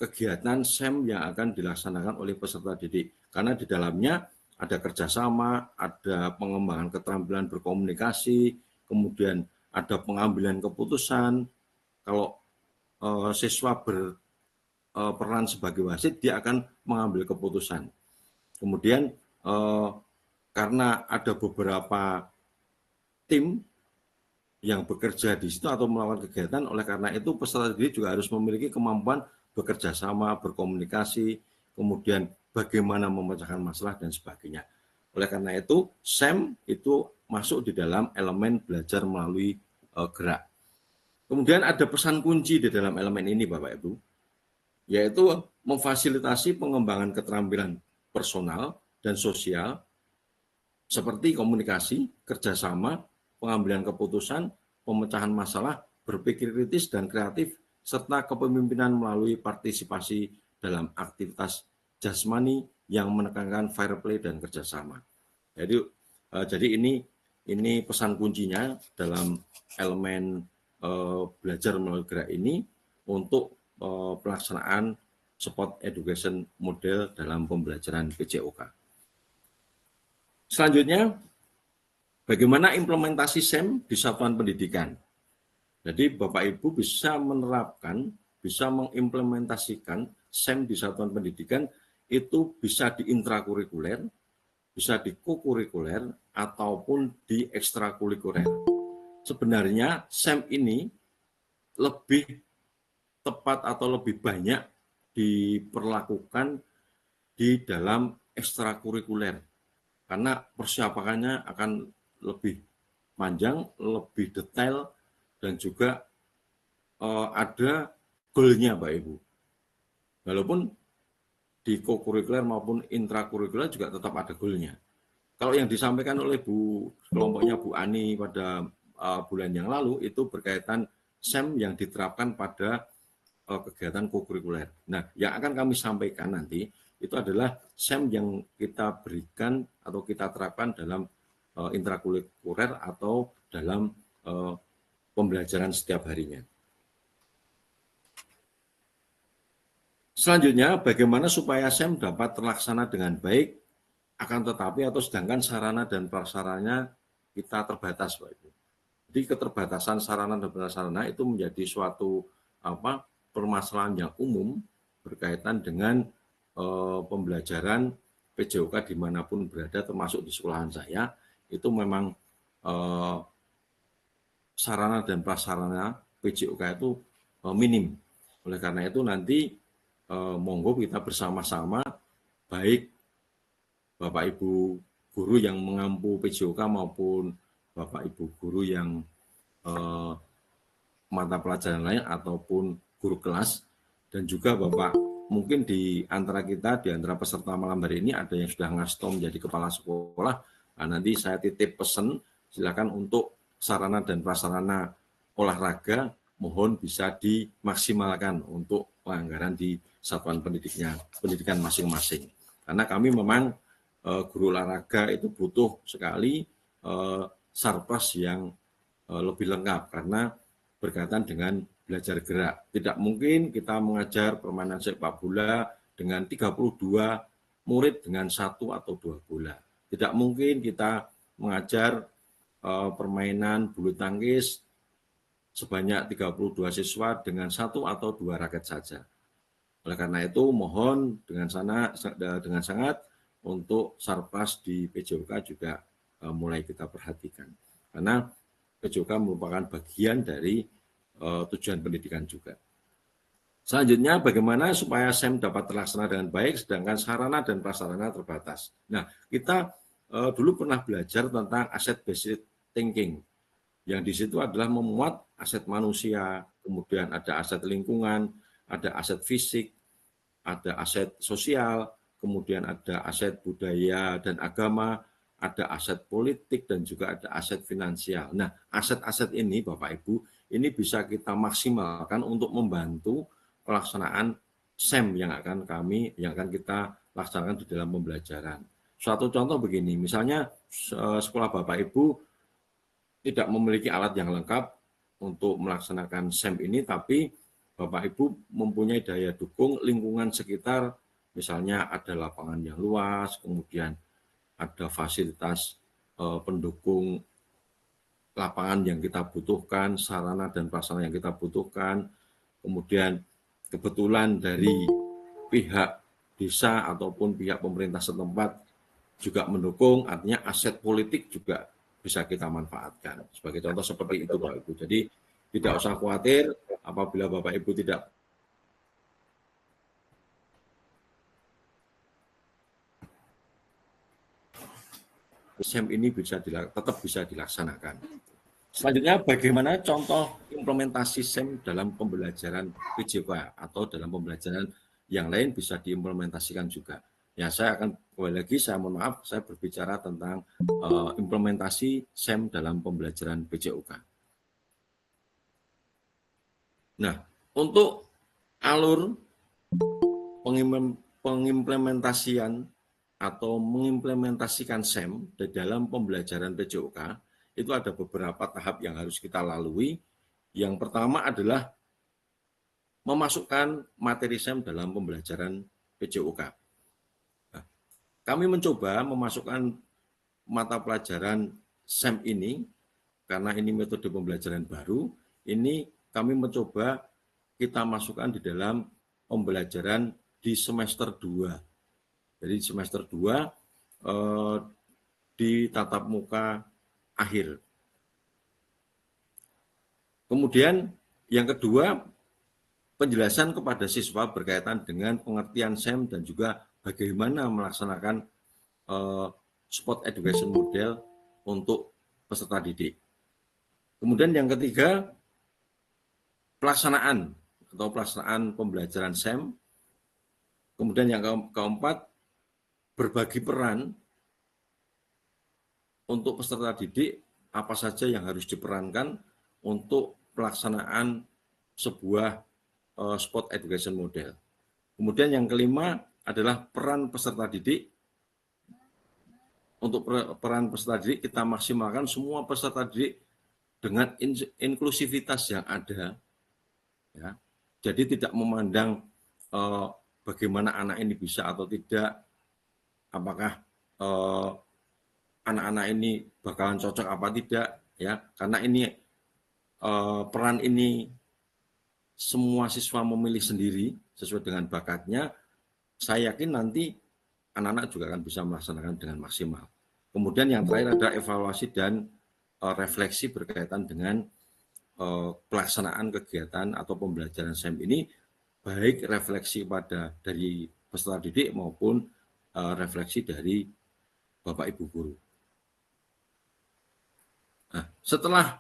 kegiatan SEM yang akan dilaksanakan oleh peserta didik. Karena di dalamnya ada kerjasama, ada pengembangan keterampilan berkomunikasi, kemudian ada pengambilan keputusan. Kalau siswa berperan sebagai wasit, dia akan mengambil keputusan. Kemudian karena ada beberapa tim yang bekerja di situ atau melakukan kegiatan, oleh karena itu peserta didik juga harus memiliki kemampuan bekerja sama, berkomunikasi, kemudian bagaimana memecahkan masalah dan sebagainya. Oleh karena itu, SEM itu masuk di dalam elemen belajar melalui gerak. Kemudian ada pesan kunci di dalam elemen ini, Bapak Ibu, yaitu memfasilitasi pengembangan keterampilan personal dan sosial seperti komunikasi, kerjasama, pengambilan keputusan, pemecahan masalah, berpikir kritis dan kreatif, serta kepemimpinan melalui partisipasi dalam aktivitas jasmani yang menekankan fair play dan kerjasama. Jadi ini pesan kuncinya dalam elemen belajar melalui gerak ini untuk pelaksanaan sport education model dalam pembelajaran PJOK. Selanjutnya, bagaimana implementasi SEM di satuan pendidikan? Jadi Bapak Ibu bisa menerapkan, bisa mengimplementasikan SEM di satuan pendidikan itu bisa di intrakurikuler, bisa di kokurikuler, ataupun di ekstrakurikuler. Sebenarnya SEM ini lebih tepat atau lebih banyak diperlakukan di dalam ekstrakurikuler, karena persiapannya akan lebih panjang, lebih detail, dan juga ada goalnya, Pak Ibu. Walaupun di kokurikuler maupun intrakurikuler juga tetap ada goalnya. Kalau yang disampaikan oleh kelompoknya Bu Ani pada bulan yang lalu itu berkaitan SEM yang diterapkan pada kegiatan kokurikuler. Nah, yang akan kami sampaikan nanti itu adalah SEM yang kita berikan atau kita terapkan dalam intrakurikuler atau dalam pembelajaran setiap harinya. Selanjutnya, bagaimana supaya SEM dapat terlaksana dengan baik, akan tetapi atau sedangkan sarana dan prasarana kita terbatas, Pak Ibu. Jadi keterbatasan sarana dan prasarana itu menjadi suatu permasalahan yang umum berkaitan dengan pembelajaran PJOK dimanapun berada, termasuk di sekolahan saya, itu memang sarana dan prasarana PJOK itu minim. Oleh karena itu nanti monggo kita bersama-sama, baik Bapak Ibu guru yang mengampu PJOK maupun Bapak Ibu guru yang mata pelajaran lain ataupun guru kelas, dan juga Bapak mungkin di antara kita, di antara peserta malam hari ini ada yang sudah ngastom menjadi kepala sekolah. Nah, nanti saya titip pesan, silakan untuk sarana dan prasarana olahraga mohon bisa dimaksimalkan untuk penganggaran di satuan pendidikan masing-masing. Karena kami memang guru olahraga itu butuh sekali sarpras yang lebih lengkap karena berkaitan dengan belajar gerak. Tidak mungkin kita mengajar permainan sepak bola dengan 32 murid dengan 1 atau 2 bola. Tidak mungkin kita mengajar permainan bulu tangkis sebanyak 32 siswa dengan 1 atau 2 raket saja. Oleh karena itu mohon dengan sangat untuk sarpras di PJOK juga mulai kita perhatikan. Karena PJOK merupakan bagian dari tujuan pendidikan juga. Selanjutnya, bagaimana supaya SEM dapat terlaksana dengan baik sedangkan sarana dan prasarana terbatas. Nah, kita dulu pernah belajar tentang asset based thinking, yang di situ adalah memuat aset manusia, kemudian ada aset lingkungan, ada aset fisik, ada aset sosial, kemudian ada aset budaya dan agama, ada aset politik, dan juga ada aset finansial. Nah, aset-aset ini Bapak Ibu, ini bisa kita maksimalkan untuk membantu pelaksanaan SEM yang akan kita laksanakan di dalam pembelajaran. Suatu contoh begini, misalnya sekolah Bapak Ibu tidak memiliki alat yang lengkap untuk melaksanakan SEM ini, tapi Bapak Ibu mempunyai daya dukung lingkungan sekitar, misalnya ada lapangan yang luas, kemudian ada fasilitas pendukung lapangan yang kita butuhkan, sarana dan prasarana yang kita butuhkan, kemudian kebetulan dari pihak desa ataupun pihak pemerintah setempat juga mendukung, artinya aset politik juga bisa kita manfaatkan. Sebagai contoh seperti itu Bapak Ibu. Jadi tidak usah khawatir apabila Bapak Ibu tidak SEM ini tetap bisa dilaksanakan. Selanjutnya bagaimana contoh implementasi SEM dalam pembelajaran PJOK atau dalam pembelajaran yang lain bisa diimplementasikan juga. Ya, saya akan kembali lagi, saya mohon maaf, saya berbicara tentang implementasi SEM dalam pembelajaran PJOK. Nah, untuk alur pengimplementasian atau mengimplementasikan SEM di dalam pembelajaran PJOK, itu ada beberapa tahap yang harus kita lalui. Yang pertama adalah memasukkan materi SEM dalam pembelajaran PJOK. Kami mencoba memasukkan mata pelajaran SEM ini, karena ini metode pembelajaran baru, ini kami mencoba kita masukkan di dalam pembelajaran di semester 2. Jadi semester 2 di tatap muka akhir. Kemudian yang kedua, penjelasan kepada siswa berkaitan dengan pengertian SEM dan juga bagaimana melaksanakan sport education model untuk peserta didik. Kemudian yang ketiga, pelaksanaan pembelajaran SEM. Kemudian yang keempat, berbagi peran untuk peserta didik, apa saja yang harus diperankan untuk pelaksanaan sebuah sport education model. Kemudian yang kelima adalah peran peserta didik. Untuk peran peserta didik, kita maksimalkan semua peserta didik dengan inklusivitas yang ada. Ya. Jadi tidak memandang bagaimana anak ini bisa atau tidak, apakah anak-anak ini bakalan cocok apa tidak, ya. Karena ini peran ini semua siswa memilih sendiri sesuai dengan bakatnya. Saya yakin nanti anak-anak juga akan bisa melaksanakan dengan maksimal. Kemudian yang terakhir ada evaluasi dan refleksi berkaitan dengan pelaksanaan kegiatan atau pembelajaran SEM ini, baik refleksi dari peserta didik maupun refleksi dari Bapak Ibu guru. Nah, setelah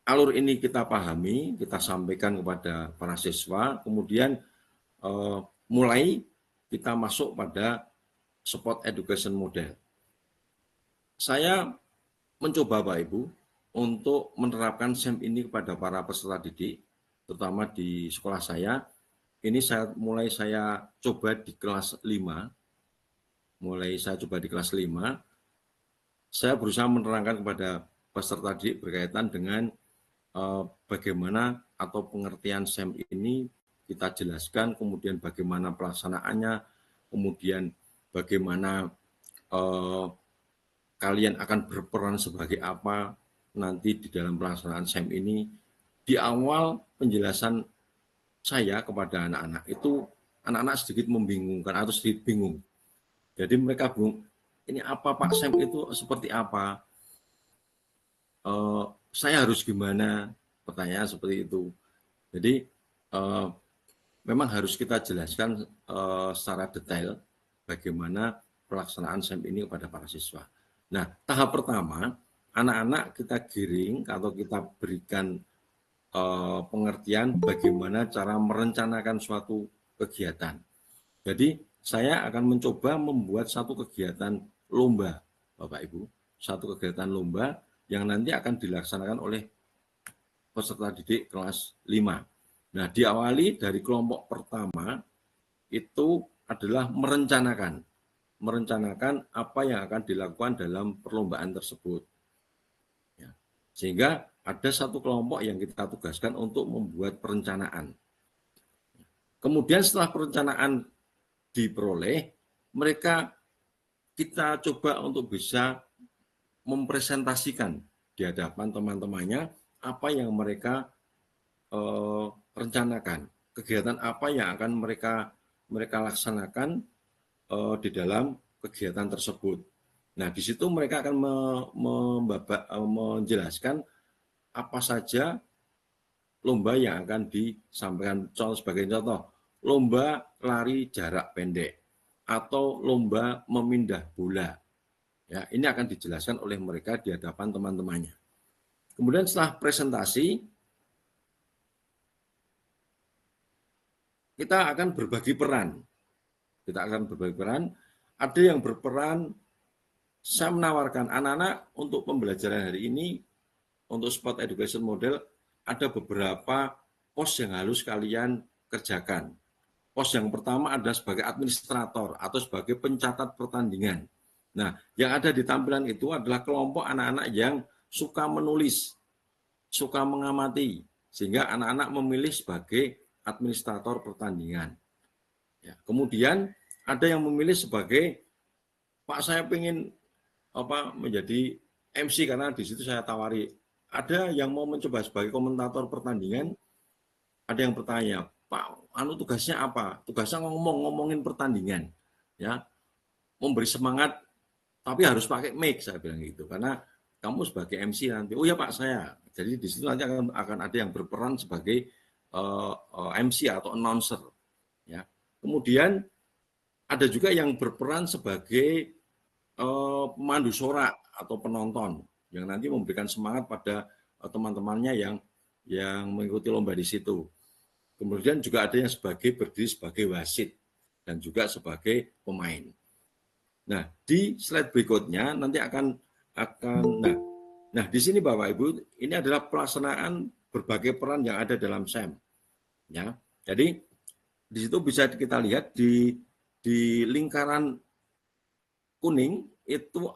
alur ini kita pahami, kita sampaikan kepada para siswa, kemudian mulai kita masuk pada sport education model. Saya mencoba Bapak Ibu untuk menerapkan SEM ini kepada para peserta didik, terutama di sekolah saya. Ini saya coba di kelas 5. Saya berusaha menerangkan kepada peserta didik berkaitan dengan bagaimana atau pengertian SEM ini kita jelaskan, kemudian bagaimana pelaksanaannya, kemudian bagaimana kalian akan berperan sebagai apa nanti di dalam pelaksanaan SEM ini. Di awal penjelasan saya kepada anak-anak itu, anak-anak sedikit membingungkan atau sedikit bingung. Jadi mereka bingung, ini apa Pak, SEM itu seperti apa? Saya harus gimana? Pertanyaan seperti itu. Jadi memang harus kita jelaskan secara detail bagaimana pelaksanaan SEM ini kepada para siswa. Nah, tahap pertama, anak-anak kita giring atau kita berikan pengertian bagaimana cara merencanakan suatu kegiatan. Jadi, saya akan mencoba membuat satu kegiatan lomba, Bapak Ibu. Satu kegiatan lomba yang nanti akan dilaksanakan oleh peserta didik kelas 5. Nah, diawali dari kelompok pertama itu adalah merencanakan apa yang akan dilakukan dalam perlombaan tersebut. Ya. Sehingga ada satu kelompok yang kita tugaskan untuk membuat perencanaan. Kemudian setelah perencanaan diperoleh, kita coba untuk bisa mempresentasikan di hadapan teman-temannya apa yang mereka rencanakan, kegiatan apa yang akan mereka laksanakan di dalam kegiatan tersebut. Nah, di situ mereka akan menjelaskan apa saja lomba yang akan disampaikan. Sebagai contoh, lomba lari jarak pendek atau lomba memindah bola. Ya, ini akan dijelaskan oleh mereka di hadapan teman-temannya. Kemudian setelah presentasi, kita akan berbagi peran. Ada yang berperan, saya menawarkan anak-anak untuk pembelajaran hari ini, untuk sport education model, ada beberapa pos yang harus kalian kerjakan. Pos yang pertama adalah sebagai administrator atau sebagai pencatat pertandingan. Nah, yang ada di tampilan itu adalah kelompok anak-anak yang suka menulis, suka mengamati, sehingga anak-anak memilih sebagai administrator pertandingan. Ya, kemudian ada yang memilih sebagai, Pak, saya ingin menjadi MC karena di situ saya tawari. Ada yang mau mencoba sebagai komentator pertandingan. Ada yang bertanya, Pak, tugasnya apa? Tugasnya ngomongin pertandingan, ya, memberi semangat, tapi harus pakai mic, saya bilang gitu, karena kamu sebagai MC nanti. Oh ya Pak, saya. Jadi di situ nanti akan ada yang berperan sebagai MC atau announcer, ya. Kemudian ada juga yang berperan sebagai pemandu sorak atau penonton yang nanti memberikan semangat pada teman-temannya yang mengikuti lomba di situ. Kemudian juga ada yang berdiri sebagai wasit dan juga sebagai pemain. Nah, di slide berikutnya nanti nah di sini Bapak Ibu, ini adalah pelaksanaan berbagai peran yang ada dalam SEM. Ya. Jadi di situ bisa kita lihat di lingkaran kuning itu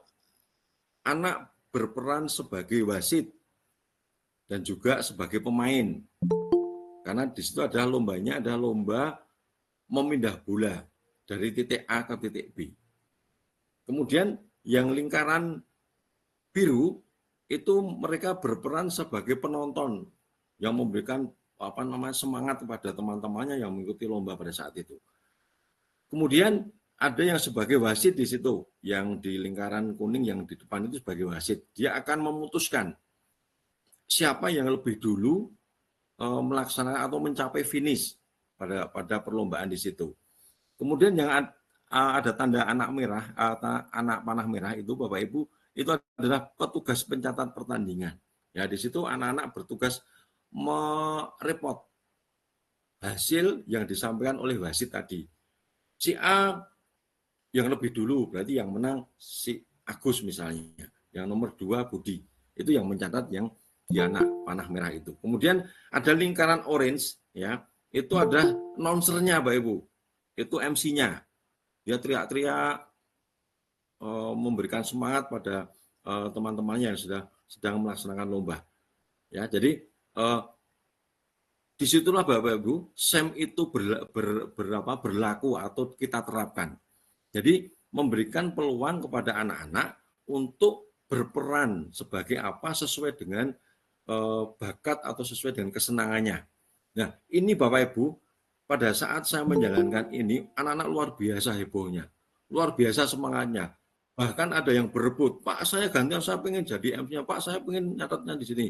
anak berperan sebagai wasit dan juga sebagai pemain. Karena di situ adalah lombanya adalah lomba memindah bola dari titik A ke titik B. Kemudian yang lingkaran biru itu mereka berperan sebagai penonton yang memberikan semangat kepada teman-temannya yang mengikuti lomba pada saat itu. Kemudian ada yang sebagai wasit di situ, yang di lingkaran kuning yang di depan itu sebagai wasit. Dia akan memutuskan siapa yang lebih dulu melaksanakan atau mencapai finish pada perlombaan di situ. Kemudian yang ada tanda anak panah merah itu Bapak Ibu, itu adalah petugas pencatat pertandingan. Ya, di situ anak-anak bertugas mereport hasil yang disampaikan oleh wasit tadi. Si A yang lebih dulu, berarti yang menang si Agus misalnya. Yang nomor 2 Budi. Itu yang mencatat yang di anak panah merah itu. Kemudian ada lingkaran orange, ya, itu ada announcer-nya Bapak Ibu. Itu MC-nya. Dia teriak-teriak memberikan semangat pada teman-temannya yang sedang melaksanakan lomba. Ya, jadi disitulah Bapak Ibu, SEM itu berlaku atau kita terapkan. Jadi memberikan peluang kepada anak-anak untuk berperan sebagai apa sesuai dengan bakat atau sesuai dengan kesenangannya. Nah, ini Bapak Ibu, pada saat saya menjalankan ini, anak-anak luar biasa hebohnya, luar biasa semangatnya. Bahkan ada yang berebut, Pak, saya gantian, saya pengen jadi MC-nya, Pak, saya pengen nyatatnya di sini.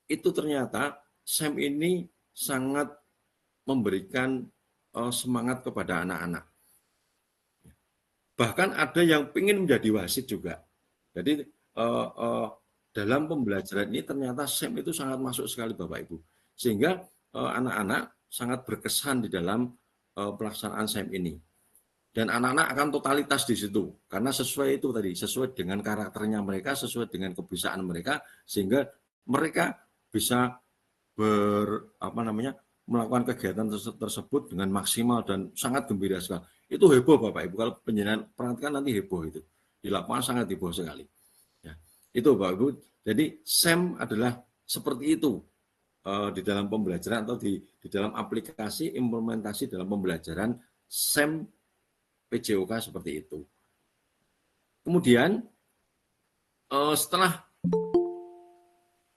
Itu ternyata SEM ini sangat memberikan semangat kepada anak-anak. Bahkan ada yang pengen menjadi wasit juga. Jadi dalam pembelajaran ini ternyata SEM itu sangat masuk sekali Bapak Ibu. Sehingga anak-anak sangat berkesan di dalam pelaksanaan SEM ini. Dan anak-anak akan totalitas di situ. Karena sesuai itu tadi, sesuai dengan karakternya mereka, sesuai dengan kebiasaan mereka, sehingga mereka bisa melakukan kegiatan tersebut dengan maksimal dan sangat gembira sekali. Itu heboh Bapak Ibu, kalau penjenengan perhatikan nanti heboh itu. Di lapangan sangat heboh sekali. Ya, itu Bapak Ibu. Jadi SEM adalah seperti itu di dalam pembelajaran atau di dalam aplikasi implementasi dalam pembelajaran SEM PJOK seperti itu. Kemudian setelah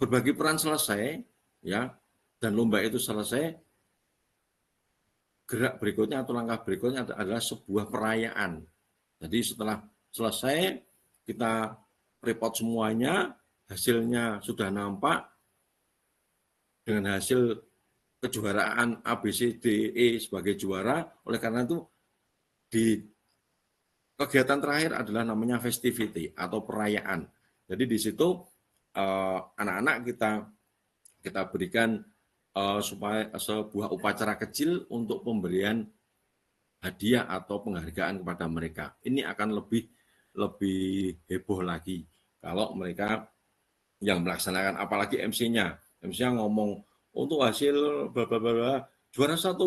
berbagi peran selesai, ya, dan lomba itu selesai, gerak berikutnya atau langkah berikutnya adalah sebuah perayaan. Jadi setelah selesai, kita report semuanya, hasilnya sudah nampak, dengan hasil kejuaraan ABCDE sebagai juara. Oleh karena itu, di kegiatan terakhir adalah namanya festivity atau perayaan. Jadi di situ anak-anak kita berikan supaya sebuah upacara kecil untuk pemberian hadiah atau penghargaan kepada mereka. Ini akan lebih heboh lagi kalau mereka yang melaksanakan, apalagi MC-nya ngomong untuk hasil bla bla bla, juara 1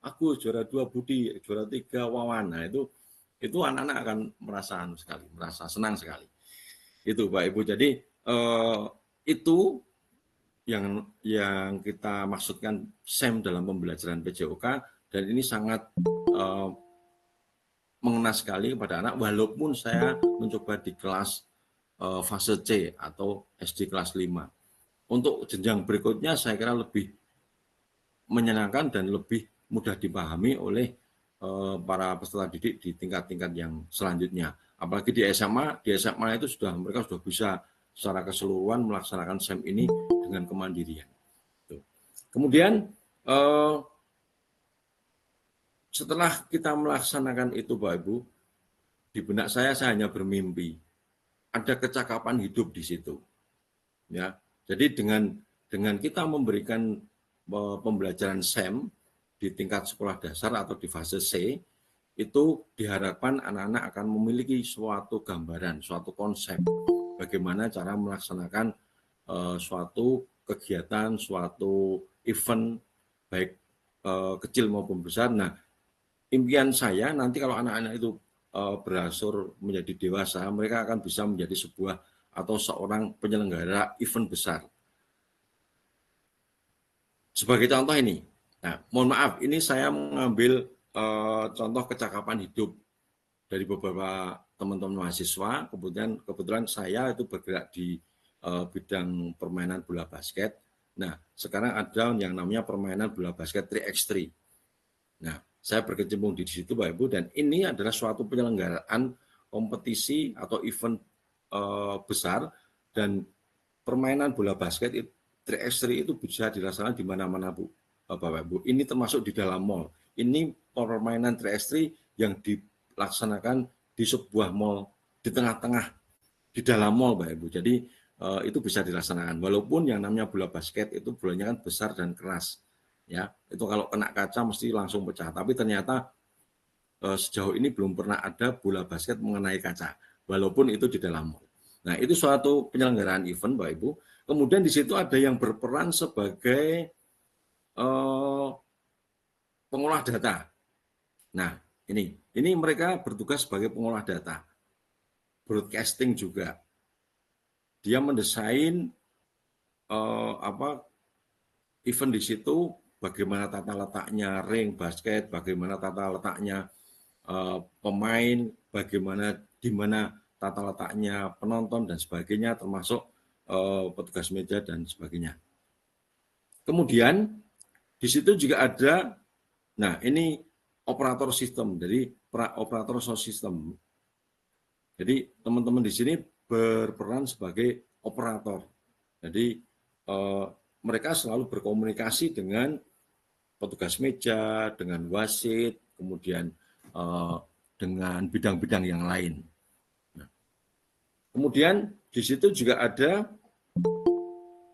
Agus, juara 2 Budi, juara 3 Wawan. Nah, itu anak-anak akan merasa senang sekali. Itu Pak Ibu. Jadi itu yang kita maksudkan SEM dalam pembelajaran PJOK, dan ini sangat mengena sekali kepada anak, walaupun saya mencoba di kelas fase C atau SD kelas 5. Untuk jenjang berikutnya saya kira lebih menyenangkan dan lebih mudah dipahami oleh para peserta didik di tingkat-tingkat yang selanjutnya. Apalagi di SMA itu mereka sudah bisa secara keseluruhan melaksanakan SEM ini dengan kemandirian. Kemudian setelah kita melaksanakan itu Bapak Ibu, di benak saya hanya bermimpi ada kecakapan hidup di situ. Ya, jadi dengan kita memberikan pembelajaran SEM di tingkat sekolah dasar atau di fase C, itu diharapkan anak-anak akan memiliki suatu gambaran, suatu konsep bagaimana cara melaksanakan suatu kegiatan, suatu event baik kecil maupun besar. Nah, impian saya nanti kalau anak-anak itu berangsur menjadi dewasa, mereka akan bisa menjadi sebuah atau seorang penyelenggara event besar. Sebagai contoh ini, nah mohon maaf, ini saya mengambil contoh kecakapan hidup dari beberapa teman-teman mahasiswa. Kebetulan saya itu bergerak di bidang permainan bola basket. Nah, sekarang ada yang namanya permainan bola basket 3x3. Nah, saya berkecimpung di situ Bapak Ibu, dan ini adalah suatu penyelenggaraan kompetisi atau event besar, dan permainan bola basket 3x3 itu bisa dilaksanakan di mana-mana Bapak Ibu. Ini termasuk di dalam mall. Ini permainan 3x3 yang dilaksanakan di sebuah mall di tengah-tengah di dalam mall Bapak Ibu. Jadi itu bisa dilaksanakan. Walaupun yang namanya bola basket itu bolanya kan besar dan keras. Ya, itu kalau kena kaca mesti langsung pecah. Tapi ternyata sejauh ini belum pernah ada bola basket mengenai kaca, walaupun itu di dalam mall. Nah, itu suatu penyelenggaraan event, Bapak Ibu. Kemudian di situ ada yang berperan sebagai pengolah data. Nah, ini mereka bertugas sebagai pengolah data. Broadcasting juga. Dia mendesain event di situ, bagaimana tata letaknya ring basket, bagaimana tata letaknya pemain, bagaimana di mana tata letaknya penonton dan sebagainya, termasuk petugas meja dan sebagainya. Kemudian di situ juga ada, nah ini operator sistem, jadi operator sound system. Jadi teman-teman di sini berperan sebagai operator. Jadi mereka selalu berkomunikasi dengan petugas meja, dengan wasit, kemudian dengan bidang-bidang yang lain. Nah, kemudian di situ juga ada,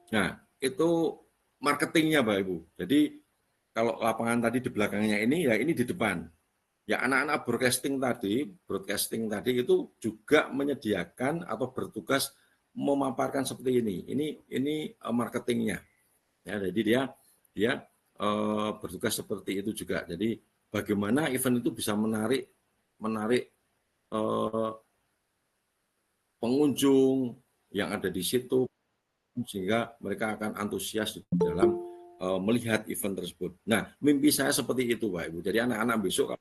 nah itu marketingnya Bapak Ibu. Jadi kalau lapangan tadi di belakangnya ini, ya ini di depan. Ya anak-anak broadcasting tadi itu juga menyediakan atau bertugas memaparkan seperti ini. Ini marketingnya. Ya, jadi dia bertugas seperti itu juga. Jadi bagaimana event itu bisa menarik pengunjung yang ada di situ sehingga mereka akan antusias di dalam melihat event tersebut. Nah, mimpi saya seperti itu, Pak Ibu. Jadi anak-anak besok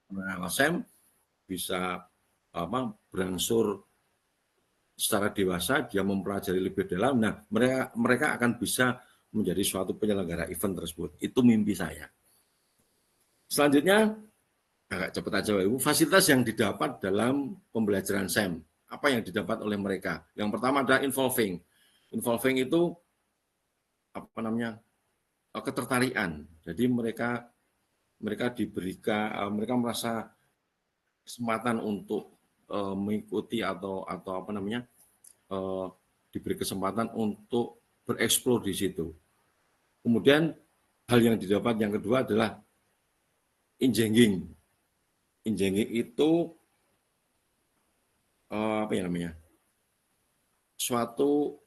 kalau SEM bisa berangsur secara dewasa, dia mempelajari lebih dalam. Nah, mereka akan bisa menjadi suatu penyelenggara event tersebut. Itu mimpi saya. Selanjutnya, agak cepat aja, Pak Ibu. Fasilitas yang didapat dalam pembelajaran SEM. Apa yang didapat oleh mereka? Yang pertama adalah involving. Involving itu ketertarikan. Jadi mereka merasa kesempatan untuk mengikuti atau diberi kesempatan untuk bereksplor di situ. Kemudian hal yang didapat yang kedua adalah engaging. Engaging itu suatu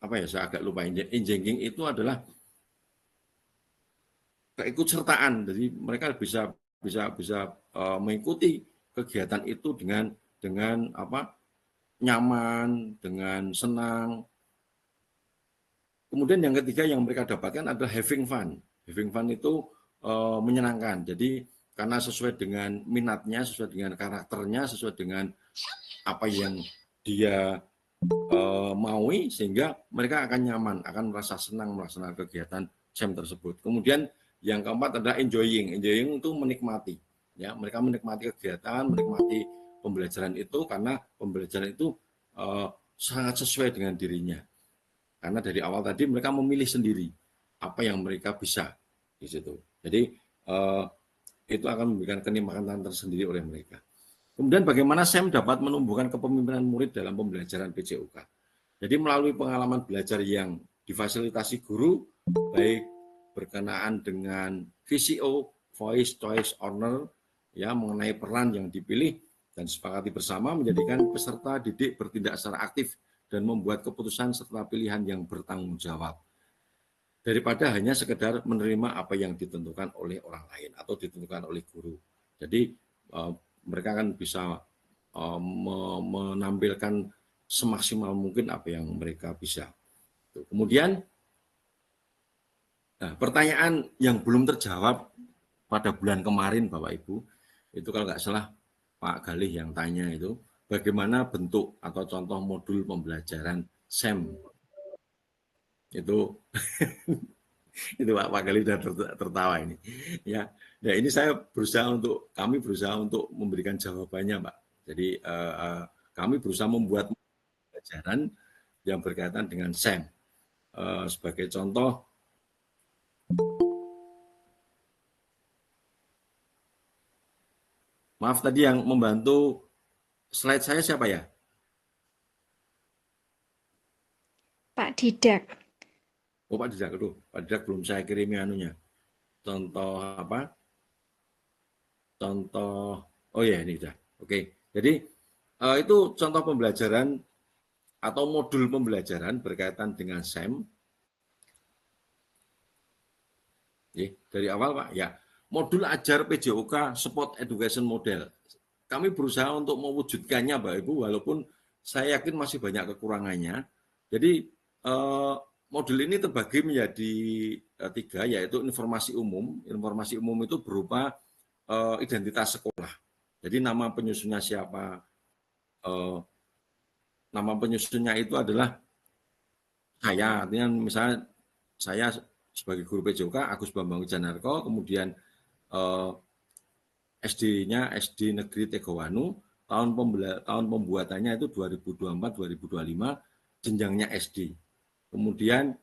saya agak lupa. Engaging itu adalah keikutsertaan. Jadi mereka bisa mengikuti kegiatan itu dengan nyaman, dengan senang. Kemudian yang ketiga yang mereka dapatkan adalah having fun. Having fun itu menyenangkan. Jadi karena sesuai dengan minatnya, sesuai dengan karakternya, sesuai dengan apa yang dia maui, sehingga mereka akan nyaman, akan merasa senang melaksanakan kegiatan SEM tersebut. Kemudian yang keempat adalah enjoying. Enjoying itu menikmati. Ya, mereka menikmati kegiatan, menikmati pembelajaran itu karena pembelajaran itu sangat sesuai dengan dirinya. Karena dari awal tadi mereka memilih sendiri apa yang mereka bisa di situ. Jadi itu akan memberikan kenikmatan tersendiri oleh mereka. Kemudian bagaimana SEM dapat menumbuhkan kepemimpinan murid dalam pembelajaran PJOK. Jadi melalui pengalaman belajar yang difasilitasi guru, baik berkenaan dengan VCO, Voice Choice Honor, ya mengenai peran yang dipilih dan sepakati bersama menjadikan peserta didik bertindak secara aktif dan membuat keputusan serta pilihan yang bertanggung jawab. Daripada hanya sekedar menerima apa yang ditentukan oleh orang lain atau ditentukan oleh guru. Jadi mereka akan bisa menampilkan semaksimal mungkin apa yang mereka bisa. Kemudian pertanyaan yang belum terjawab pada bulan kemarin Bapak Ibu, itu kalau nggak salah Pak Galih yang tanya itu, bagaimana bentuk atau contoh modul pembelajaran SEM. Itu itu Pak Galih sudah tertawa ini. Ya, nah ini kami berusaha untuk memberikan jawabannya, Pak. Jadi kami berusaha membuat pembelajaran yang berkaitan dengan SEM. Sebagai contoh, maaf tadi yang membantu slide saya siapa ya? Pak Didak. Oh Pak Didak, Pak Didak belum saya kirimi anunya. Contoh apa? Contoh, oh ya ini sudah. Oke, jadi itu contoh pembelajaran atau modul pembelajaran berkaitan dengan SEM. Dari awal Pak, ya. Modul ajar PJOK Sport Education Model. Kami berusaha untuk mewujudkannya Bapak Ibu, walaupun saya yakin masih banyak kekurangannya. Jadi modul ini terbagi menjadi 3, yaitu informasi umum. Informasi umum itu berupa identitas sekolah. Jadi nama penyusunnya siapa? Nama penyusunnya itu adalah saya. Artinya misalnya saya sebagai guru PJOK, Agus Bambang Wijanarko, kemudian SD-nya SD Negeri Tegowanu, tahun pembuatannya itu 2024-2025, jenjangnya SD. Kemudian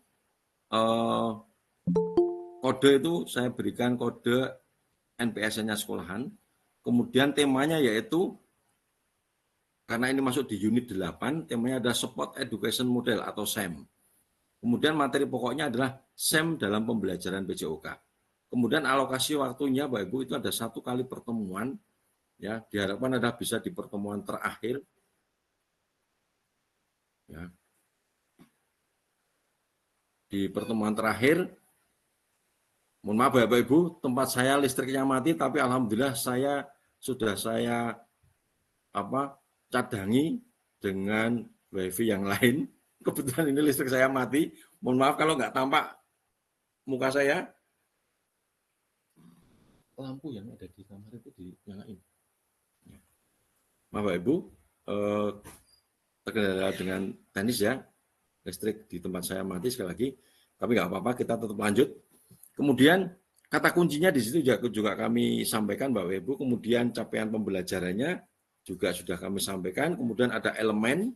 kode itu saya berikan kode NPS-nya sekolahan. Kemudian temanya yaitu, karena ini masuk di unit 8, temanya ada Sport Education Model atau SEM. Kemudian materi pokoknya adalah SEM dalam pembelajaran PJOK. Kemudian alokasi waktunya Bapak Ibu itu ada 1 kali pertemuan, ya diharapkan ada bisa di pertemuan terakhir. Ya. di pertemuan terakhir, mohon maaf Bapak Ibu, tempat saya listriknya mati, tapi alhamdulillah sudah saya cadangi dengan wifi yang lain. Kebetulan ini listrik saya mati. Mohon maaf kalau nggak tampak muka saya. Lampu yang ada di kamar itu dinyalain. Maaf Bapak Ibu, terkendala dengan teknis ya, listrik di tempat saya mati sekali lagi. Tapi nggak apa-apa, kita tetap lanjut. Kemudian kata kuncinya di situ juga kami sampaikan Bapak Ibu. Kemudian capaian pembelajarannya juga sudah kami sampaikan. Kemudian ada elemennya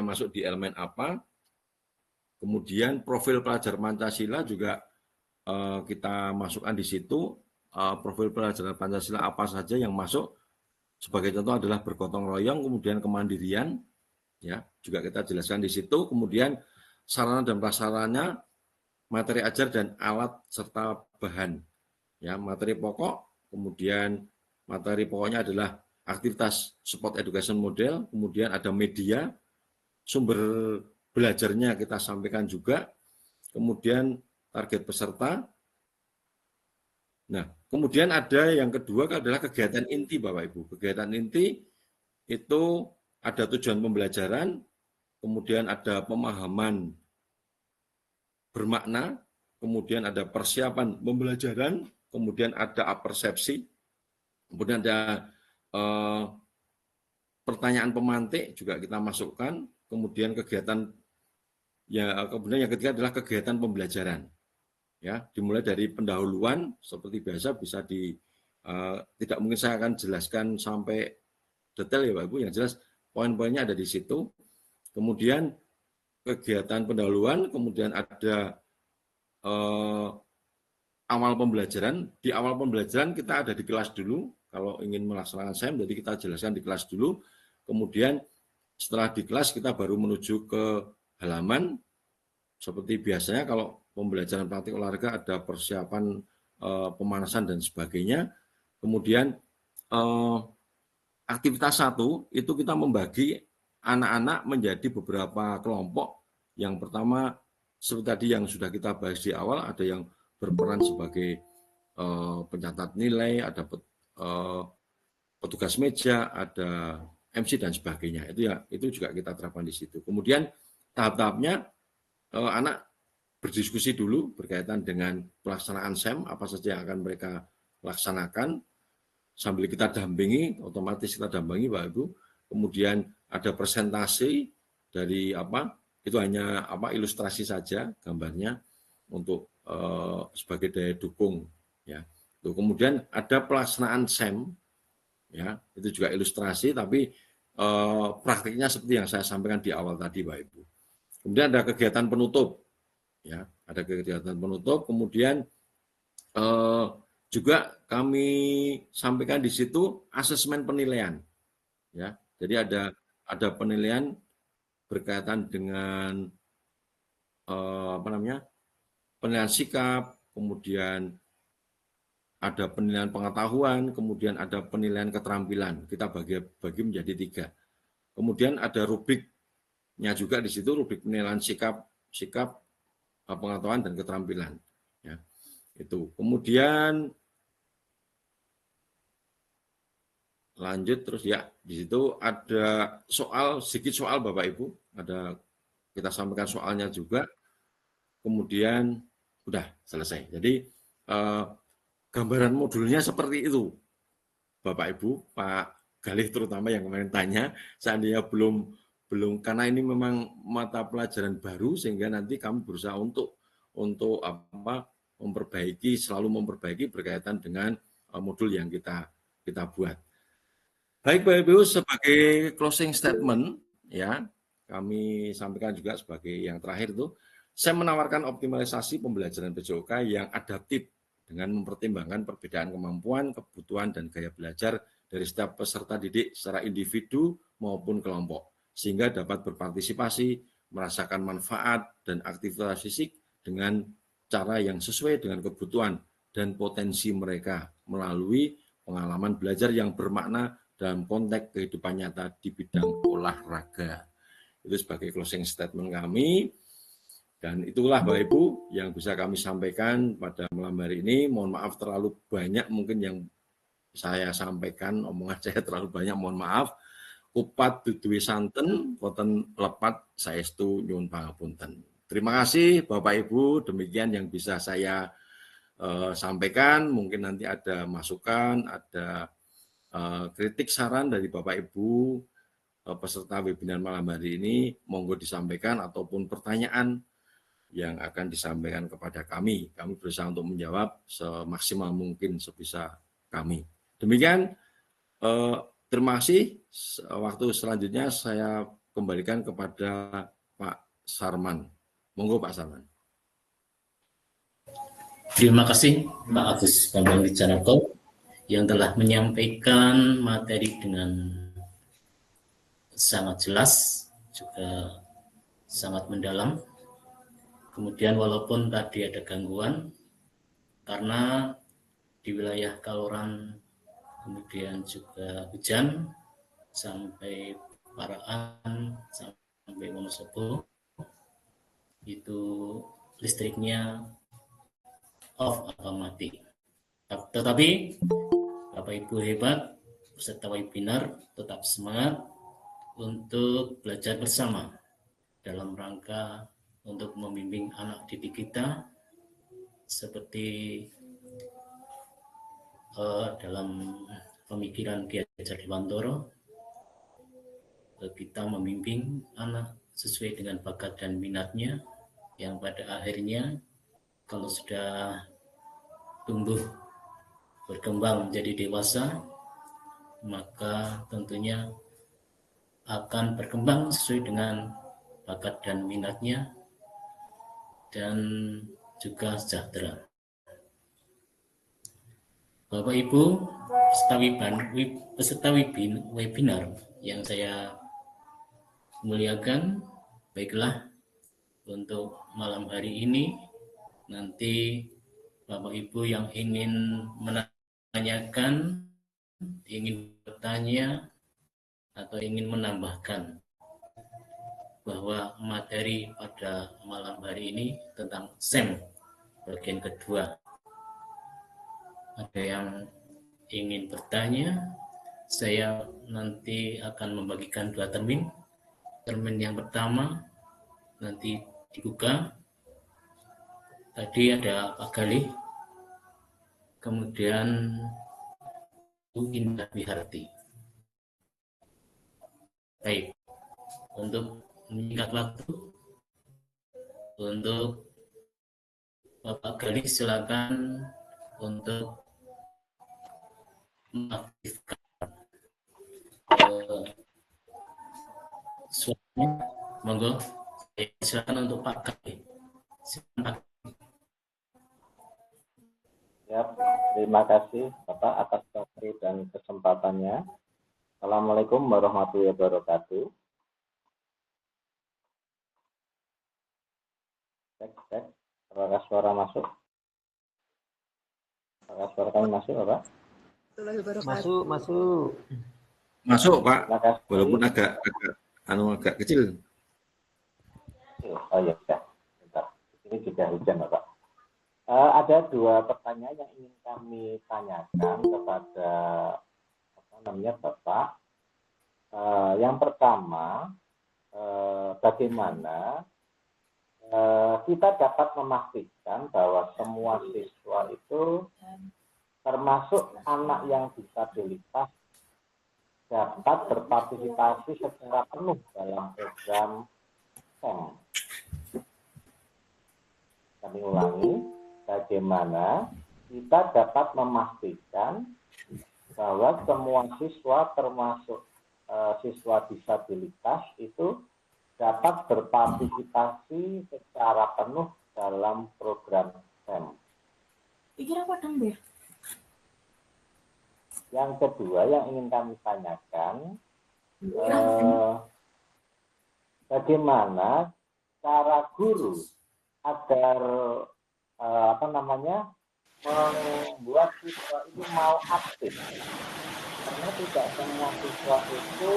masuk di elemen apa. Kemudian profil pelajar Pancasila juga kita masukkan di situ. Profil pelajaran Pancasila apa saja yang masuk. Sebagai contoh adalah bergotong royong, kemudian kemandirian, ya juga kita jelaskan di situ. Kemudian sarana dan prasarana, materi ajar dan alat serta bahan. Ya, materi pokok, kemudian materi pokoknya adalah aktivitas support education model, kemudian ada media, sumber belajarnya kita sampaikan juga, kemudian target peserta. Nah, kemudian ada yang kedua adalah kegiatan inti Bapak Ibu. Kegiatan inti itu ada tujuan pembelajaran, kemudian ada pemahaman bermakna, kemudian ada persiapan pembelajaran, kemudian ada persepsi, kemudian ada pertanyaan pemantik juga kita masukkan, kemudian kegiatan kemudian yang ketiga adalah kegiatan pembelajaran. Ya, dimulai dari pendahuluan seperti biasa bisa tidak mungkin saya akan jelaskan sampai detail ya Bapak Ibu, yang jelas poin-poinnya ada di situ. Kemudian kegiatan pendahuluan, kemudian ada awal pembelajaran. Di awal pembelajaran kita ada di kelas dulu, kalau ingin melaksanakan SEM, jadi kita jelaskan di kelas dulu. Kemudian setelah di kelas kita baru menuju ke halaman. Seperti biasanya kalau pembelajaran praktik olahraga ada persiapan pemanasan dan sebagainya. Kemudian aktivitas 1 itu kita membagi anak-anak menjadi beberapa kelompok. Yang pertama seperti tadi yang sudah kita bahas di awal, ada yang berperan sebagai pencatat nilai, ada petugas meja, ada MC dan sebagainya. Itu juga kita terapkan di situ. Kemudian tahap-tahapnya anak berdiskusi dulu berkaitan dengan pelaksanaan SEM, apa saja yang akan mereka laksanakan, sambil kita dampingi, otomatis kita dampingi Bapak Ibu. Kemudian ada presentasi dari itu hanya ilustrasi saja gambarnya untuk sebagai daya dukung. Ya. Kemudian ada pelaksanaan SEM, ya itu juga ilustrasi, tapi praktiknya seperti yang saya sampaikan di awal tadi Bapak Ibu. Kemudian ada kegiatan penutup, ya ada kegiatan penutup. Kemudian juga kami sampaikan di situ asesmen penilaian, ya. Jadi ada penilaian berkaitan dengan penilaian sikap, kemudian ada penilaian pengetahuan, kemudian ada penilaian keterampilan. Kita bagi menjadi 3. Kemudian ada rubriknya juga di situ, rubrik penilaian sikap, pengetahuan dan keterampilan. Ya, itu. Kemudian lanjut terus ya, di situ ada sedikit soal Bapak Ibu, kita sampaikan soalnya juga. Kemudian udah selesai. Jadi gambaran modulnya seperti itu, Bapak Ibu, Pak Galih terutama yang kemarin tanya, seandainya belum karena ini memang mata pelajaran baru sehingga nanti kami berusaha untuk selalu memperbaiki berkaitan dengan modul yang kita buat. Baik Bapak Ibu, sebagai closing statement ya, kami sampaikan juga sebagai yang terakhir itu, saya menawarkan optimalisasi pembelajaran PJOK yang adaptif dengan mempertimbangkan perbedaan kemampuan, kebutuhan, dan gaya belajar dari setiap peserta didik secara individu maupun kelompok, sehingga dapat berpartisipasi, merasakan manfaat dan aktivitas fisik dengan cara yang sesuai dengan kebutuhan dan potensi mereka melalui pengalaman belajar yang bermakna dalam konteks kehidupan nyata di bidang olahraga. Itu sebagai closing statement kami. Dan itulah Bapak Ibu yang bisa kami sampaikan pada malam hari ini. Mohon maaf terlalu banyak mungkin yang saya sampaikan, omongan saya terlalu banyak, mohon maaf. Upat duduhe santen, boten lepat saestu nyuwun pangapunten. Terima kasih Bapak Ibu, demikian yang bisa saya sampaikan. Mungkin nanti ada masukan, ada kritik saran dari Bapak Ibu peserta webinar malam hari ini, monggo disampaikan ataupun pertanyaan yang akan disampaikan kepada kami. Kami berusaha untuk menjawab semaksimal mungkin sebisa kami. Demikian, terima kasih. Waktu selanjutnya saya kembalikan kepada Pak Sarman. Monggo Pak Sarman. Terima kasih Pak Agus Bambang Wijanarko yang telah menyampaikan materi dengan sangat jelas, juga sangat mendalam. Kemudian walaupun tadi ada gangguan, karena di wilayah Kaloran kemudian juga hujan sampai Paraan, sampai Wonosobo, itu listriknya off atau mati. Tetapi Bapak Ibu hebat, peserta webinar tetap semangat untuk belajar bersama dalam rangka untuk membimbing anak didik kita seperti dalam pemikiran Ki Hajar Dewantara, kita membimbing anak sesuai dengan bakat dan minatnya, yang pada akhirnya kalau sudah tumbuh berkembang menjadi dewasa, maka tentunya akan berkembang sesuai dengan bakat dan minatnya dan juga sejahtera. Bapak Ibu, peserta webinar yang saya muliakan, baiklah untuk malam hari ini nanti Bapak Ibu yang ingin menanyakan, ingin bertanya atau ingin menambahkan bahwa materi pada malam hari ini tentang SEM bagian kedua. Ada yang ingin bertanya, saya nanti akan membagikan 2 termin. Termin yang pertama nanti dibuka. Tadi ada Pak Galih, kemudian Bu Indah Wiharti. Baik, untuk menyingkat waktu, untuk Bapak Galih silakan untuk mengaktifkan suaranya. Monggo, silakan untuk Pak Galih. Silakan. Ya, terima kasih Bapak atas waktu dan kesempatannya. Assalamualaikum warahmatullahi wabarakatuh. Cek. Apakah suara masuk? Apakah suara kami masuk, Bapak? Masuk. Masuk Pak, walaupun agak kecil. Oh iya, sudah. Bentar. Ini juga hujan, Bapak. Ada 2 pertanyaan yang ingin kami tanyakan kepada Bapak. Yang pertama, bagaimana kita dapat memastikan bahwa semua siswa itu termasuk anak yang disabilitas dapat berpartisipasi secara penuh dalam program SEM. Kami ulangi, bagaimana kita dapat memastikan bahwa semua siswa termasuk siswa disabilitas itu dapat berpartisipasi secara penuh dalam program SEM. Yang kedua yang ingin kami tanyakan, bagaimana cara guru agar membuat siswa itu mau aktif, karena tidak semua siswa itu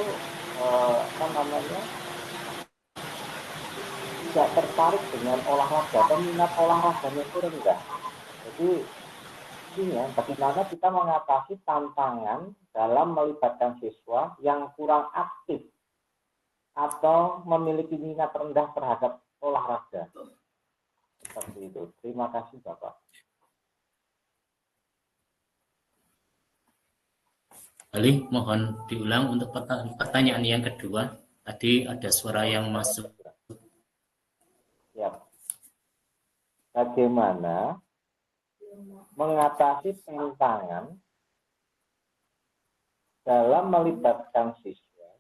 tidak tertarik dengan olahraga atau minat olahraganya itu rendah. Jadi ini ya, bagaimana kita mengatasi tantangan dalam melibatkan siswa yang kurang aktif atau memiliki minat rendah terhadap olahraga. Seperti itu. Terima kasih Bapak. Ali, mohon diulang untuk pertanyaan yang kedua. Tadi ada suara yang masuk. Ya. Bagaimana mengatasi tantangan dalam melibatkan siswa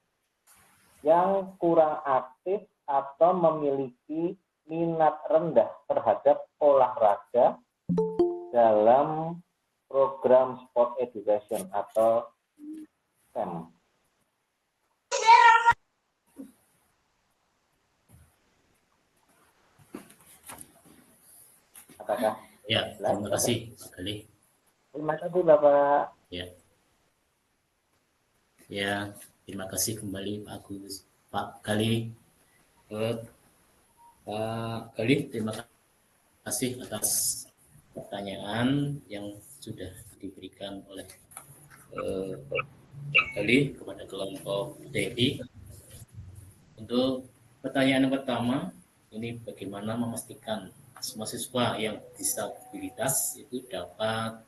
yang kurang aktif atau memiliki minat rendah terhadap olahraga dalam program sport education atau STEM. Apakah? Ya, terima kasih Pak Gali. Terima kasih Bapak. Ya. Ya, terima kasih kembali Pak Agus. Pak Gali. Pak Gali, terima kasih atas pertanyaan yang sudah diberikan oleh Pak Gali kepada kelompok TNI. Untuk pertanyaan yang pertama, ini bagaimana memastikan semua siswa yang disabilitas itu dapat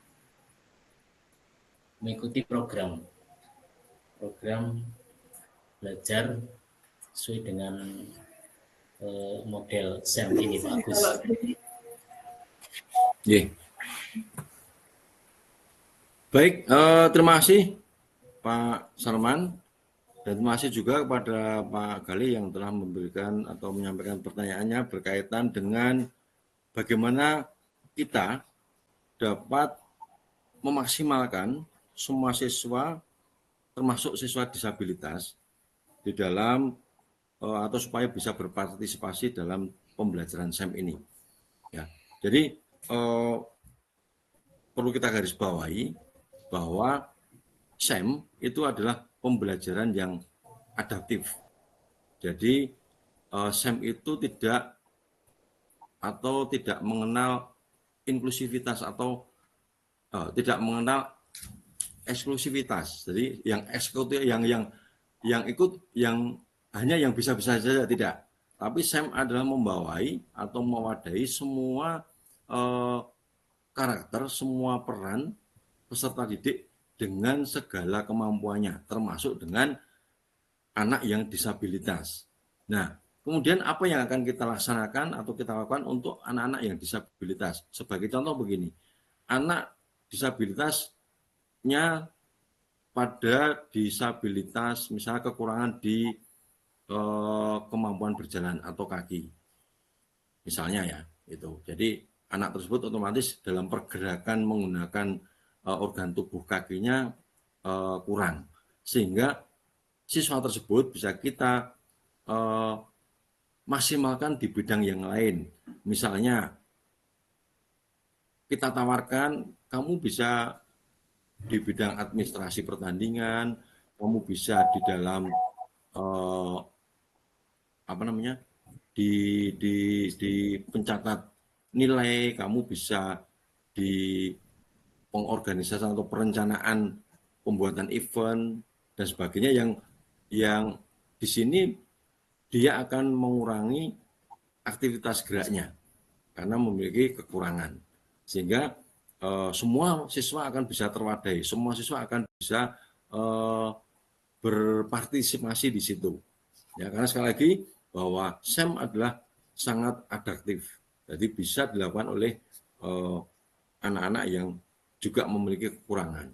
mengikuti program belajar sesuai dengan model SEM ini Pak Agus. Yeah. Baik, terima kasih Pak Sarman dan terima kasih juga kepada Pak Gali yang telah memberikan atau menyampaikan pertanyaannya berkaitan dengan bagaimana kita dapat memaksimalkan semua siswa, termasuk siswa disabilitas, di dalam atau supaya bisa berpartisipasi dalam pembelajaran SEM ini. Ya, jadi perlu kita garis bawahi bahwa SEM itu adalah pembelajaran yang adaptif. Jadi SEM itu tidak mengenal inklusivitas atau tidak mengenal eksklusivitas. Jadi yang eksekutif yang ikut yang hanya yang bisa-bisa saja tidak. Tapi SEM adalah membawahi atau mewadahi semua karakter, semua peran peserta didik dengan segala kemampuannya, termasuk dengan anak yang disabilitas. Nah, kemudian apa yang akan kita laksanakan atau kita lakukan untuk anak-anak yang disabilitas? Sebagai contoh begini, anak disabilitasnya pada disabilitas misalnya kekurangan di kemampuan berjalan atau kaki. Misalnya ya, itu. Jadi anak tersebut otomatis dalam pergerakan menggunakan organ tubuh kakinya kurang. Sehingga siswa tersebut bisa kita maksimalkan di bidang yang lain. Misalnya kita tawarkan kamu bisa di bidang administrasi pertandingan, kamu bisa di dalam di pencatat nilai, kamu bisa di pengorganisasian atau perencanaan pembuatan event dan sebagainya yang di sini dia akan mengurangi aktivitas geraknya karena memiliki kekurangan, sehingga semua siswa akan bisa terwadahi, semua siswa akan bisa berpartisipasi di situ. Ya, karena sekali lagi bahwa SEM adalah sangat adaptif, jadi bisa dilakukan oleh anak-anak yang juga memiliki kekurangan.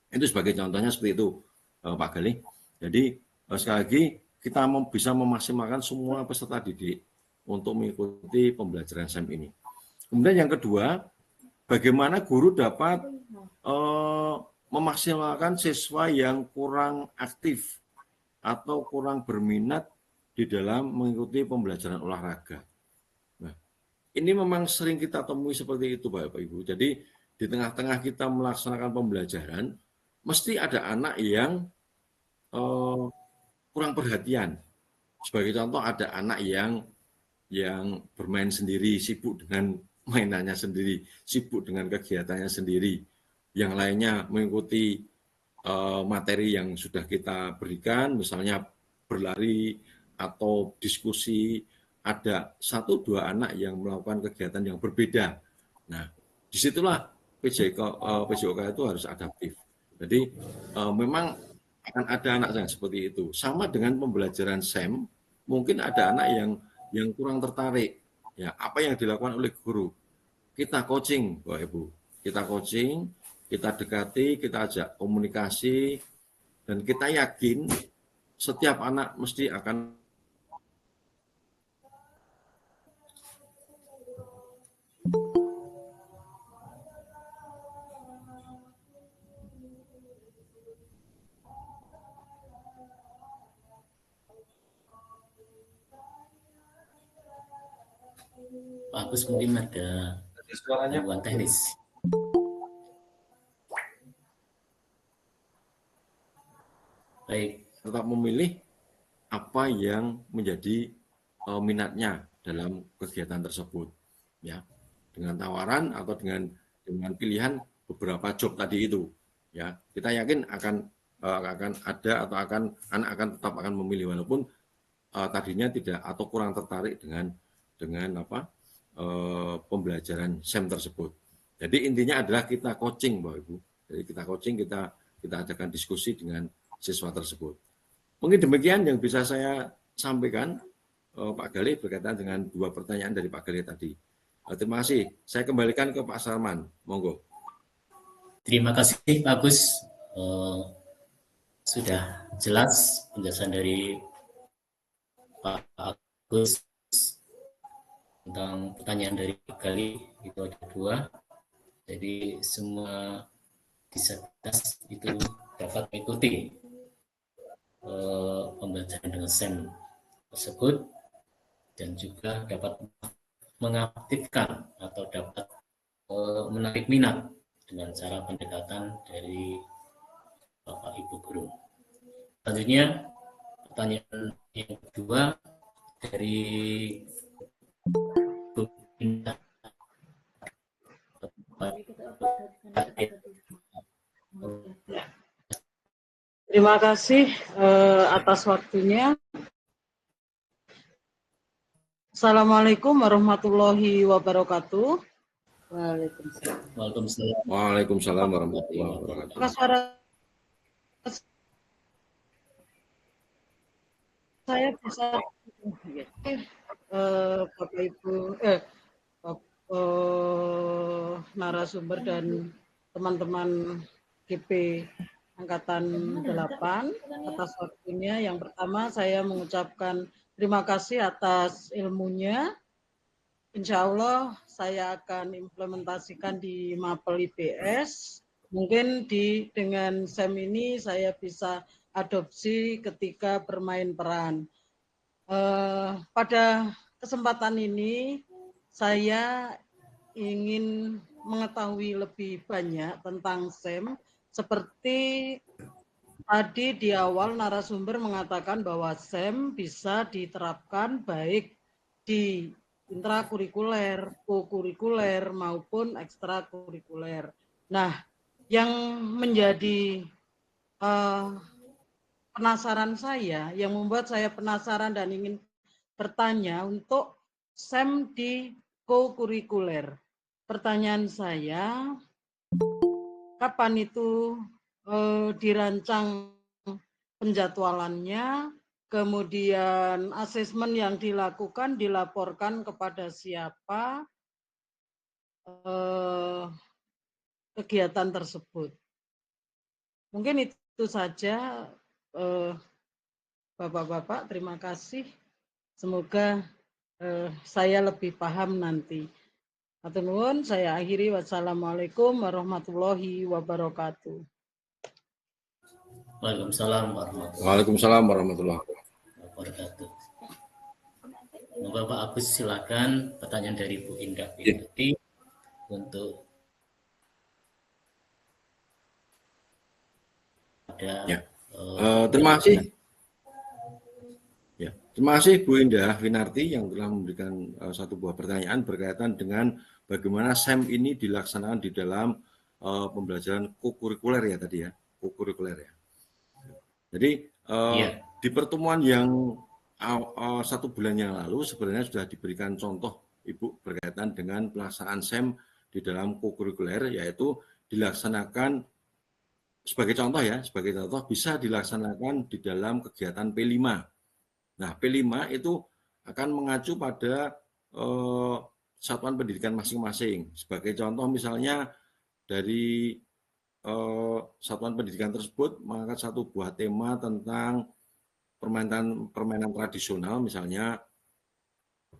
Itu sebagai contohnya seperti itu, Pak Gali. Jadi sekali lagi kita bisa memaksimalkan semua peserta didik untuk mengikuti pembelajaran SEM ini. Kemudian yang kedua, bagaimana guru dapat memaksimalkan siswa yang kurang aktif atau kurang berminat di dalam mengikuti pembelajaran olahraga. Nah, ini memang sering kita temui seperti itu, Bapak Ibu. Jadi di tengah-tengah kita melaksanakan pembelajaran, mesti ada anak yang kurang perhatian. Sebagai contoh, ada anak yang yang bermain sendiri, sibuk dengan mainannya sendiri, sibuk dengan kegiatannya sendiri. Yang lainnya mengikuti materi yang sudah kita berikan, misalnya berlari atau diskusi. Ada 1-2 anak yang melakukan kegiatan yang berbeda. Nah, disitulah PJOK itu harus adaptif. Jadi memang akan ada anak yang seperti itu. Sama dengan pembelajaran SEM, mungkin ada anak yang kurang tertarik. Ya, apa yang dilakukan oleh guru? Kita coaching, Bapak Ibu. Kita coaching, kita dekati, kita ajak komunikasi, dan kita yakin setiap anak mesti akan Pak Agus mungkin ada gangguan teknis. Baik. tetap memilih apa yang menjadi minatnya dalam kegiatan tersebut, ya, dengan tawaran atau dengan pilihan beberapa job tadi itu, ya, kita yakin akan ada atau anak akan tetap akan memilih walaupun tadinya tidak atau kurang tertarik dengan pembelajaran SEM tersebut. Jadi intinya adalah kita coaching, Bapak Ibu. Jadi kita coaching, kita adakan diskusi dengan siswa tersebut. Mungkin demikian yang bisa saya sampaikan, Pak Galih, berkaitan dengan 2 pertanyaan dari Pak Galih tadi. Terima kasih. Saya kembalikan ke Pak Sarman. Monggo. Terima kasih Pak Agus. Sudah jelas penjelasan dari Pak Agus tentang pertanyaan dari Pak Galih. Itu ada 2. Jadi semua disabilitas itu dapat mengikuti pembelajaran dengan SEM tersebut dan juga dapat mengaktifkan atau dapat menarik minat dengan cara pendekatan dari Bapak Ibu Guru. Selanjutnya pertanyaan yang kedua dari Bu Indah. Terima kasih atas waktunya. Assalamualaikum warahmatullahi wabarakatuh. Waalaikumsalam. Waalaikumsalam warahmatullahi wabarakatuh. Saya bisa Bapak Ibu narasumber dan teman-teman GP Angkatan 8 atas waktunya. Yang pertama saya mengucapkan terima kasih atas ilmunya. Insya Allah saya akan implementasikan di Mapel IPS. Mungkin dengan SEM ini saya bisa adopsi ketika bermain peran. Pada kesempatan ini saya ingin mengetahui lebih banyak tentang SEM. Seperti tadi di awal narasumber mengatakan bahwa SEM bisa diterapkan baik di intrakurikuler, kokurikuler maupun ekstrakurikuler. Nah, yang menjadi penasaran saya, yang membuat saya penasaran dan ingin bertanya untuk SEM di kokurikuler. Pertanyaan saya, kapan itu dirancang penjadwalannya, kemudian asesmen yang dilakukan dilaporkan kepada siapa kegiatan tersebut. Mungkin itu saja Bapak-bapak, terima kasih. Semoga saya lebih paham nanti. Hatur nuwun, saya akhiri. Wassalamualaikum warahmatullahi wabarakatuh. Waalaikumsalam warahmatullahi wabarakatuh. Bapak Agus, silakan pertanyaan dari Bu Indah Binti untuk ada. Terima kasih. Ya, Terima kasih Bu Indah Winarti yang telah memberikan satu buah pertanyaan berkaitan dengan bagaimana SEM ini dilaksanakan di dalam pembelajaran kokurikuler ya tadi ya, kokurikuler ya. Jadi di pertemuan yang 1 bulan yang lalu sebenarnya sudah diberikan contoh Ibu berkaitan dengan pelaksanaan SEM di dalam kokurikuler, yaitu dilaksanakan sebagai contoh ya, sebagai contoh bisa dilaksanakan di dalam kegiatan P5. Nah, P5 itu akan mengacu pada satuan pendidikan masing-masing. Sebagai contoh misalnya dari satuan pendidikan tersebut mengangkat satu buah tema tentang permainan tradisional misalnya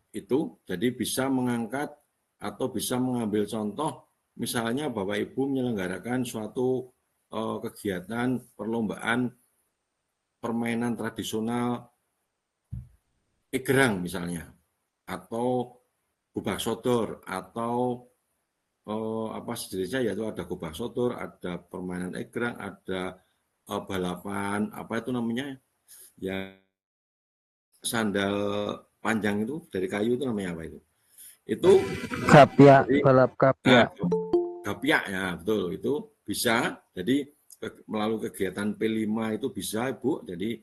itu, jadi bisa mengangkat atau bisa mengambil contoh misalnya Bapak Ibu menyelenggarakan suatu kegiatan perlombaan permainan tradisional egrang misalnya, atau gubak sodor, atau apa sejenisnya, yaitu ada gubak sodor, ada permainan egrang, ada balapan, apa itu namanya, ya sandal panjang itu dari kayu itu namanya apa itu? Itu kapia, balap kapia. Kapia ya, betul, itu bisa. Jadi melalui kegiatan P5 itu bisa Ibu, jadi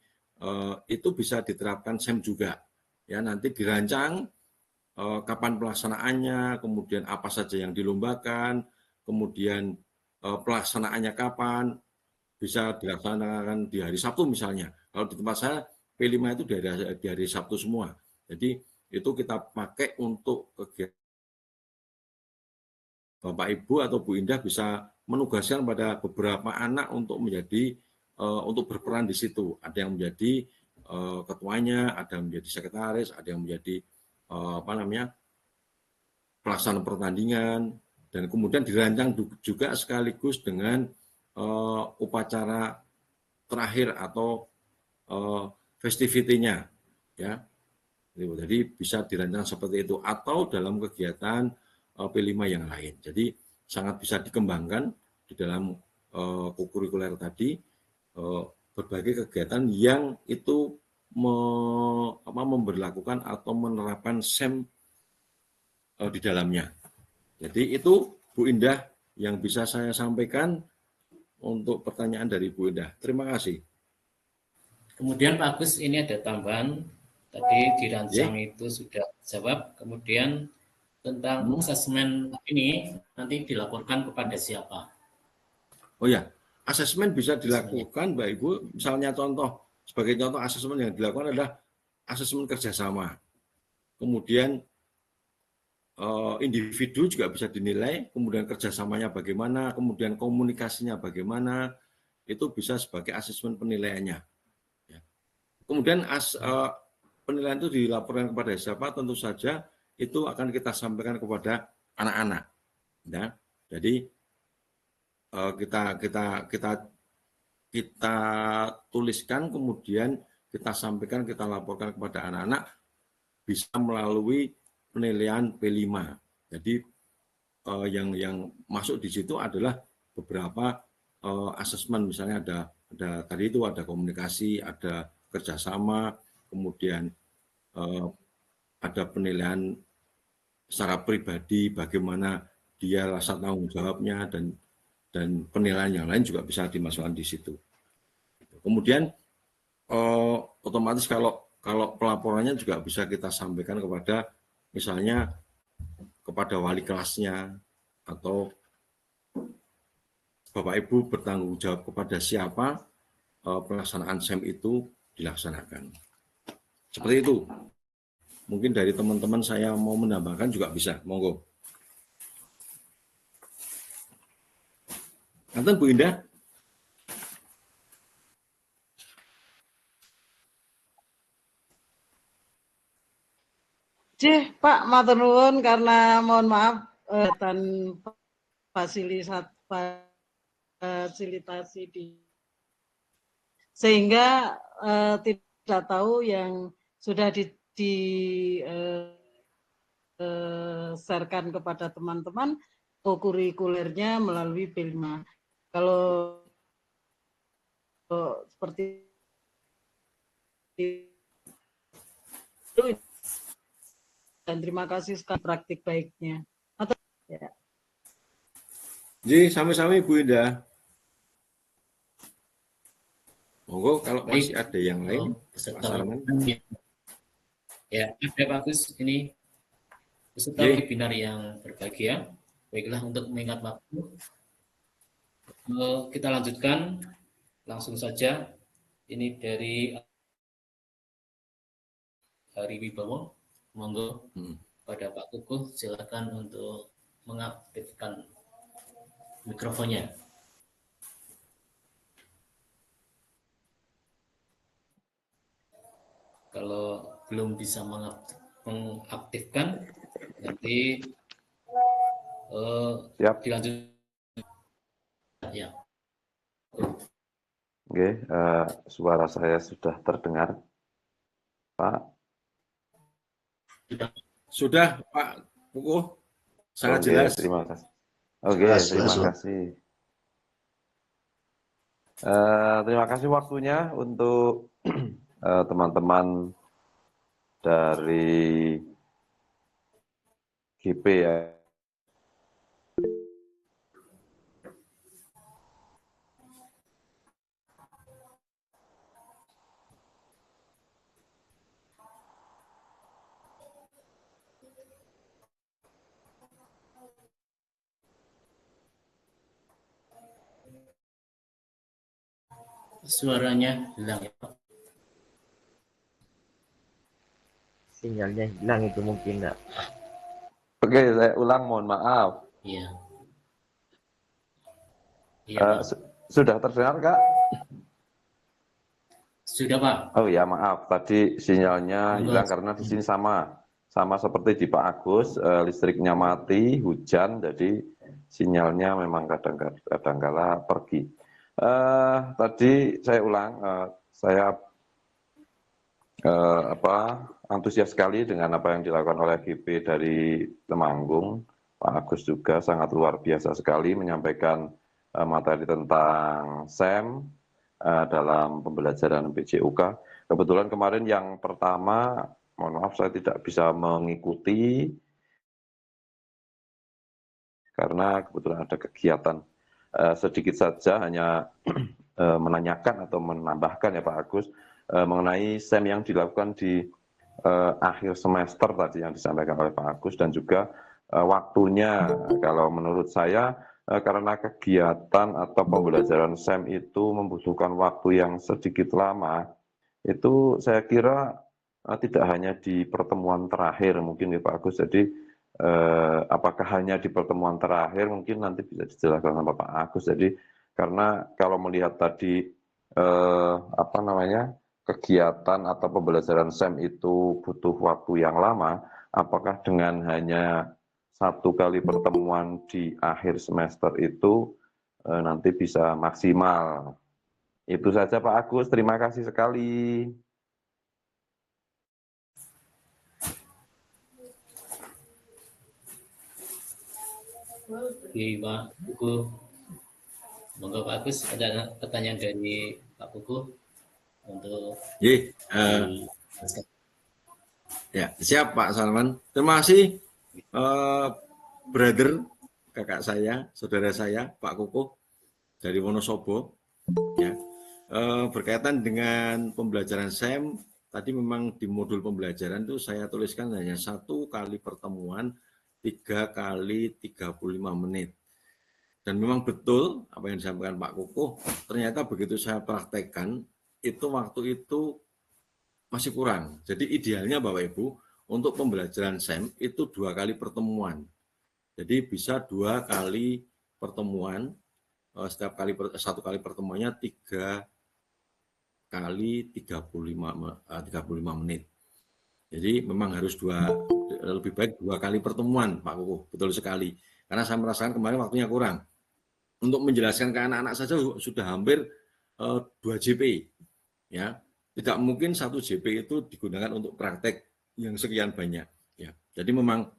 itu bisa diterapkan SEM juga. Ya, nanti dirancang kapan pelaksanaannya, kemudian apa saja yang dilombakan, kemudian pelaksanaannya kapan, bisa dilaksanakan di hari Sabtu misalnya. Kalau di tempat saya P5 itu di hari Sabtu semua. Jadi itu kita pakai untuk kegiatan. Bapak Ibu atau Bu Indah bisa menugaskan pada beberapa anak untuk menjadi untuk berperan di situ. Ada yang menjadi ketuanya, ada yang menjadi sekretaris, ada yang menjadi pelaksana pertandingan, dan kemudian dirancang juga sekaligus dengan upacara terakhir atau festivity-nya, ya. Jadi bisa dirancang seperti itu atau dalam kegiatan P5 yang lain. Jadi sangat bisa dikembangkan di dalam kokurikuler tadi berbagai kegiatan yang itu memberlakukan atau menerapkan SEM di dalamnya. Jadi itu Bu Indah yang bisa saya sampaikan untuk pertanyaan dari Bu Indah. Terima kasih. Kemudian Pak Agus, ini ada tambahan. Tadi dirancang itu sudah jawab. Kemudian tentang asesmen ini nanti dilaporkan kepada siapa? Oh ya, asesmen bisa dilakukan Mbak Ibu. Misalnya sebagai contoh asesmen yang dilakukan adalah asesmen kerjasama. Kemudian individu juga bisa dinilai, kemudian kerjasamanya bagaimana, kemudian komunikasinya bagaimana, itu bisa sebagai asesmen penilaiannya. Ya. Kemudian penilaian itu dilaporkan kepada siapa? Tentu saja itu akan kita sampaikan kepada anak-anak. Ya. Jadi kita tuliskan, kemudian kita sampaikan, kita laporkan kepada anak-anak bisa melalui penilaian P5. Jadi yang masuk di situ adalah beberapa asesmen, misalnya ada tadi itu ada komunikasi, ada kerjasama, kemudian ada penilaian secara pribadi, bagaimana dia rasa tanggung jawabnya, dan penilaian yang lain juga bisa dimasukkan di situ. Kemudian otomatis kalau pelaporannya juga bisa kita sampaikan kepada misalnya kepada wali kelasnya, atau Bapak Ibu bertanggung jawab kepada siapa pelaksanaan SEM itu dilaksanakan. Seperti itu. Mungkin dari teman-teman saya mau menambahkan juga bisa, monggo. Nanti Bu Indah. Pak, matur nuwun karena mohon maaf dan fasilitasi sehingga tidak tahu yang sudah sharekan kepada teman-teman kokurikulernya melalui P5. Kalau seperti dan terima kasih sekali praktik baiknya. Atau ya. Jadi sami-sami Bu Indah. Monggo kalau masih ada yang lain, Pak Sarman. Ya, ada Pak Agus, ini peserta webinar yang berbahagia. Baiklah, untuk mengingat waktu, kita lanjutkan langsung saja. Ini dari Hari Wibowo. Monggo pada Pak Kukuh, silakan untuk mengaktifkan mikrofonnya. Kalau belum bisa mengaktifkan, nanti dilanjut. Ya. Oke, suara saya sudah terdengar, Pak. Sudah, Pak Kukuh. Sangat jelas. Terima kasih. Oke, terima kasih. Terima kasih waktunya untuk teman-teman dari GP ya. Suaranya hilang ya, Pak. Sinyalnya hilang itu mungkin, Nak. Oke, saya ulang, mohon maaf. Iya. Sudah terdengar, Kak? Sudah, Pak. Oh ya, maaf. Tadi sinyalnya hilang karena di sini sama seperti di Pak Agus, listriknya mati, hujan, jadi sinyalnya memang kadang-kala pergi. Tadi saya ulang, saya antusias sekali dengan apa yang dilakukan oleh GP dari Temanggung. Pak Agus juga sangat luar biasa sekali menyampaikan materi tentang SEM dalam pembelajaran PJUK. Kebetulan kemarin yang pertama, mohon maaf saya tidak bisa mengikuti karena kebetulan ada kegiatan. Sedikit saja hanya menanyakan atau menambahkan ya Pak Agus mengenai SEM yang dilakukan di akhir semester tadi yang disampaikan oleh Pak Agus, dan juga waktunya. Kalau menurut saya karena kegiatan atau pembelajaran SEM itu membutuhkan waktu yang sedikit lama, itu saya kira tidak hanya di pertemuan terakhir mungkin ya Pak Agus. Jadi apakah hanya di pertemuan terakhir, mungkin nanti bisa dijelaskan sama Pak Agus. Jadi karena kalau melihat tadi kegiatan atau pembelajaran SEM itu butuh waktu yang lama, apakah dengan hanya satu kali pertemuan di akhir semester itu nanti bisa maksimal? Itu saja Pak Agus, terima kasih sekali. Oke, Pak Kukuh. Monggo Pak Agus, ada pertanyaan dari Pak Kukuh untuk ya, siap Pak Salman. Terima kasih brother, kakak saya, saudara saya, Pak Kukuh dari Wonosobo. Ya, berkaitan dengan pembelajaran SEM, tadi memang di modul pembelajaran itu saya tuliskan hanya 1 kali pertemuan 3 kali 35 menit. Dan memang betul apa yang disampaikan Pak Kukuh, ternyata begitu saya praktekkan, itu waktu itu masih kurang. Jadi idealnya Bapak Ibu, untuk pembelajaran SEM itu 2 kali pertemuan. Jadi bisa 2 kali pertemuan, setiap kali 1 kali pertemuannya 3 kali 35 menit. Jadi memang harus lebih baik 2 kali pertemuan Pak Kukuh, betul sekali. Karena saya merasakan kemarin waktunya kurang. Untuk menjelaskan ke anak-anak saja sudah hampir 2 JP. Ya, tidak mungkin 1 JP itu digunakan untuk praktek yang sekian banyak. Ya, jadi memang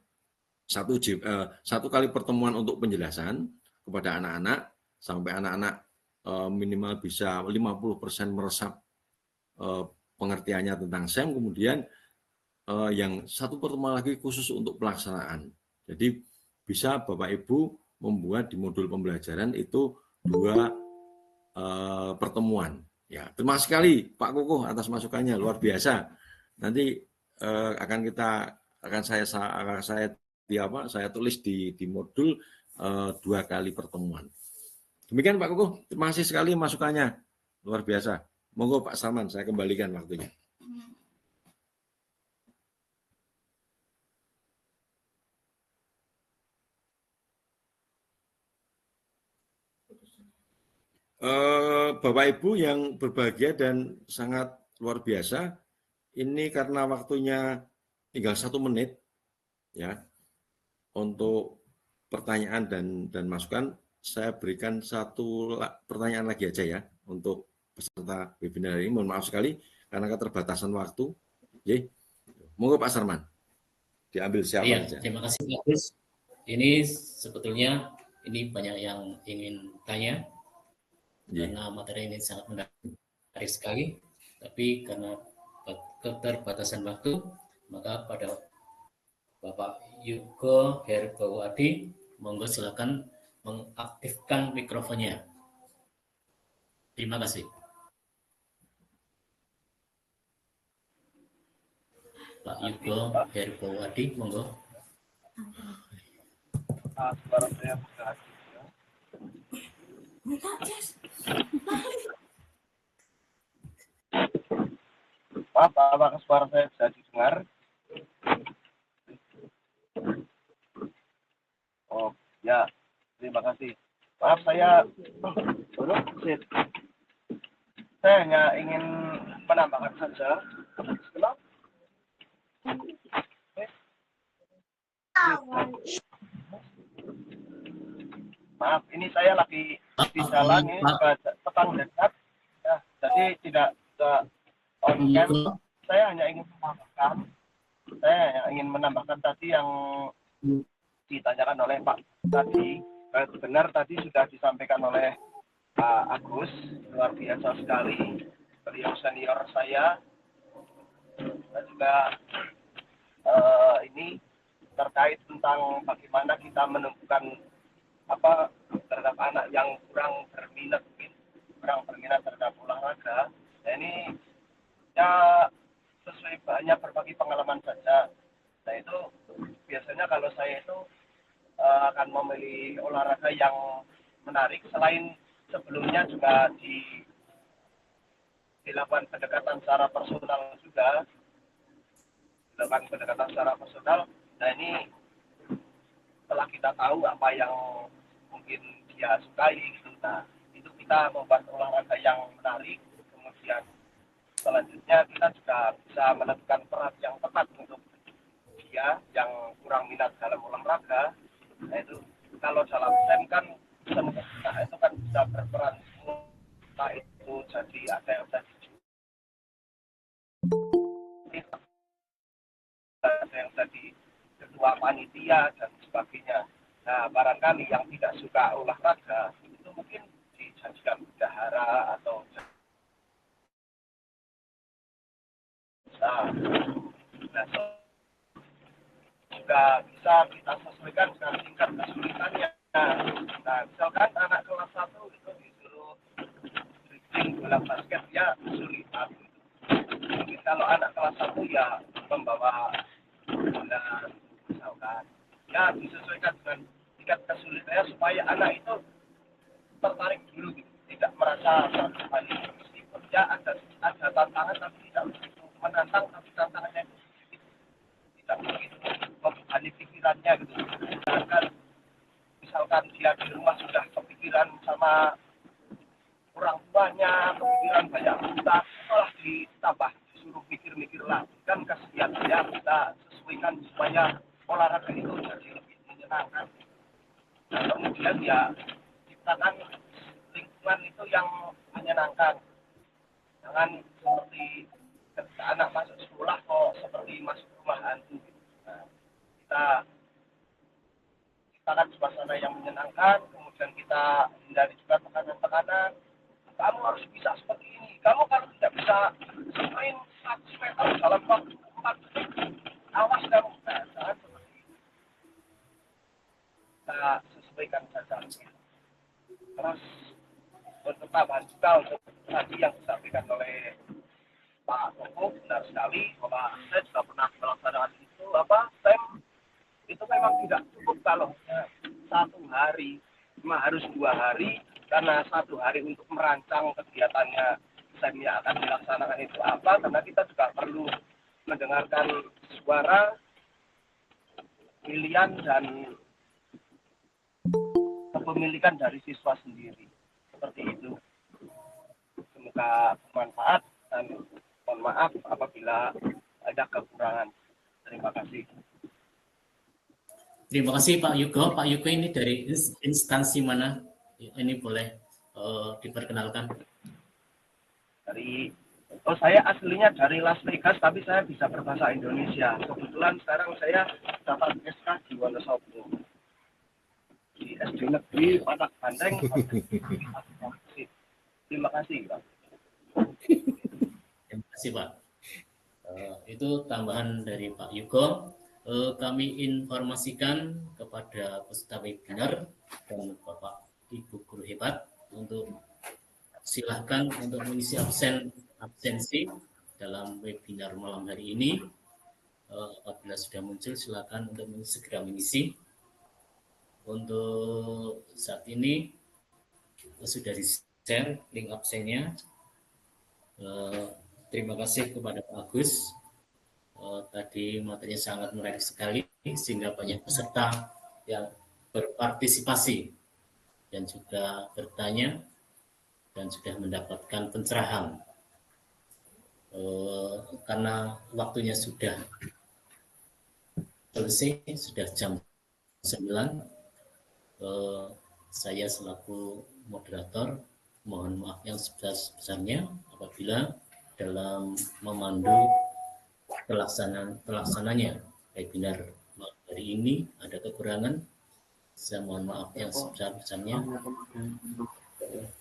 1 kali pertemuan untuk penjelasan kepada anak-anak sampai anak-anak minimal bisa 50% meresap pengertiannya tentang SEM, kemudian yang satu pertemuan lagi khusus untuk pelaksanaan. Jadi bisa Bapak Ibu membuat di modul pembelajaran itu 2 pertemuan. Ya, terima kasih sekali Pak Kukuh atas masukannya, luar biasa. Nanti saya tulis di modul 2 kali pertemuan. Demikian Pak Kukuh, terima kasih sekali masukannya, luar biasa. Monggo Pak Sarman, saya kembalikan waktunya. Bapak Ibu yang berbahagia dan sangat luar biasa, ini karena waktunya tinggal 1 menit ya untuk pertanyaan dan masukan, saya berikan 1 pertanyaan lagi aja ya untuk peserta webinar ini. Mohon maaf sekali karena keterbatasan waktu. Oke. Monggo Pak Sarman, diambil siapa saja. Terima kasih Pak Gus. Ini sebetulnya ini banyak yang ingin tanya. Karena materi ini sangat menarik sekali, tapi karena keterbatasan waktu, maka pada Bapak Yugo Herbawadi, monggo silakan mengaktifkan mikrofonnya. Terima kasih. Pak Yugo Herbawadi, monggo. Suara saya sudah Maaf, apakah suara saya bisa didengar? Oh, ya. Terima kasih. Maaf, saya hanya ingin menambahkan saja. Maaf, ini saya lagi di jalan, ini juga petang dekat, ya, jadi tidak on cam. Saya hanya ingin menambahkan tadi yang ditanyakan oleh Pak tadi. Benar tadi sudah disampaikan oleh Pak Agus, luar biasa sekali. Beliau senior saya, dan juga ini terkait tentang bagaimana kita menentukan terhadap anak yang kurang berminat terhadap olahraga. Nah, ini ya sesuai banyak berbagi pengalaman saja. Nah, itu biasanya kalau saya itu akan memilih olahraga yang menarik, selain sebelumnya juga dilakukan pendekatan secara personal juga. Nah, ini setelah kita tahu apa yang mungkin dia sukai gitu, nah itu kita membuat olahraga yang menarik, kemudian selanjutnya kita juga bisa menentukan peran yang tepat untuk dia yang kurang minat dalam olahraga. Nah, itu kalau dalam SEM kan itu kan bisa berperan semua, itu jadi ada yang jadi ketua panitia dan sebagainya. Nah, barangkali yang tidak suka olahraga itu mungkin dijadikan bendahara atau juga bisa kita sesuaikan dengan tingkat kesulitannya. Nah, misalkan anak kelas 1 itu disuruh dribling bola basket, ya kesulitan. Mungkin kalau anak kelas 1 ya membawa bola, misalkan, ya disesuaikan dengan tingkat kesulitannya supaya anak itu tertarik dulu, tidak merasa terbebani. Meskipun ya ada tantangan tapi tidak begitu menantang, tapi tantangannya itu tidak begitu membebani pikirannya gitu. Misalkan dia di rumah sudah kepikiran sama orang tuanya, kepikiran banyak utang, malah ditambah disuruh mikir-mikir lagi, kan kasihan ya. Kita sesuaikan supaya olahraga itu jadi lebih menyenangkan. Nah, kemudian ya ciptakan lingkungan itu yang menyenangkan. Jangan seperti ketika anak masuk sekolah kok seperti masuk rumah hantu. Nah, kita ciptakan suasana yang menyenangkan, kemudian kita hindari juga tekanan-tekanan. Kamu harus bisa seperti ini. Kamu kalau tidak bisa sprint 100 meter dalam waktu 4 detik, juga untuk tadi yang disampaikan oleh Pak Toko, benar sekali bahwa saya juga pernah melaksanakan itu SEM itu memang tidak cukup kalau hanya 1 hari, cuma harus 2 hari karena 1 hari untuk merancang kegiatannya SEM yang akan dilaksanakan itu apa, karena kita juga perlu mendengarkan suara pilihan dan kepemilikan dari siswa sendiri. Seperti itu. Semoga bermanfaat dan mohon maaf apabila ada kekurangan. Terima kasih. Terima kasih Pak Yugo. Pak Yugo ini dari instansi mana? Ini boleh diperkenalkan. Saya aslinya dari Las Vegas, tapi saya bisa berbahasa Indonesia. Kebetulan sekarang saya dapat SK di Wonosobo. Di SD Negeri Panak Banteng. Terima kasih, Pak. Terima kasih, Pak. Itu tambahan dari Pak Yugo. Kami informasikan kepada peserta webinar dan Bapak Ibu guru hebat untuk silahkan untuk mengisi absensi dalam webinar malam hari ini. Apabila sudah muncul, silakan untuk segera mengisi. Untuk saat ini sudah di-share link absennya. Terima kasih kepada Pak Agus. Tadi materinya sangat menarik sekali sehingga banyak peserta yang berpartisipasi dan juga bertanya dan sudah mendapatkan pencerahan. Karena waktunya sudah selesai, sudah jam 9, saya selaku moderator mohon maaf yang sebesar-besarnya apabila dalam memandu pelaksananya webinar hari ini ada kekurangan. Saya mohon maaf yang sebesar-besarnya.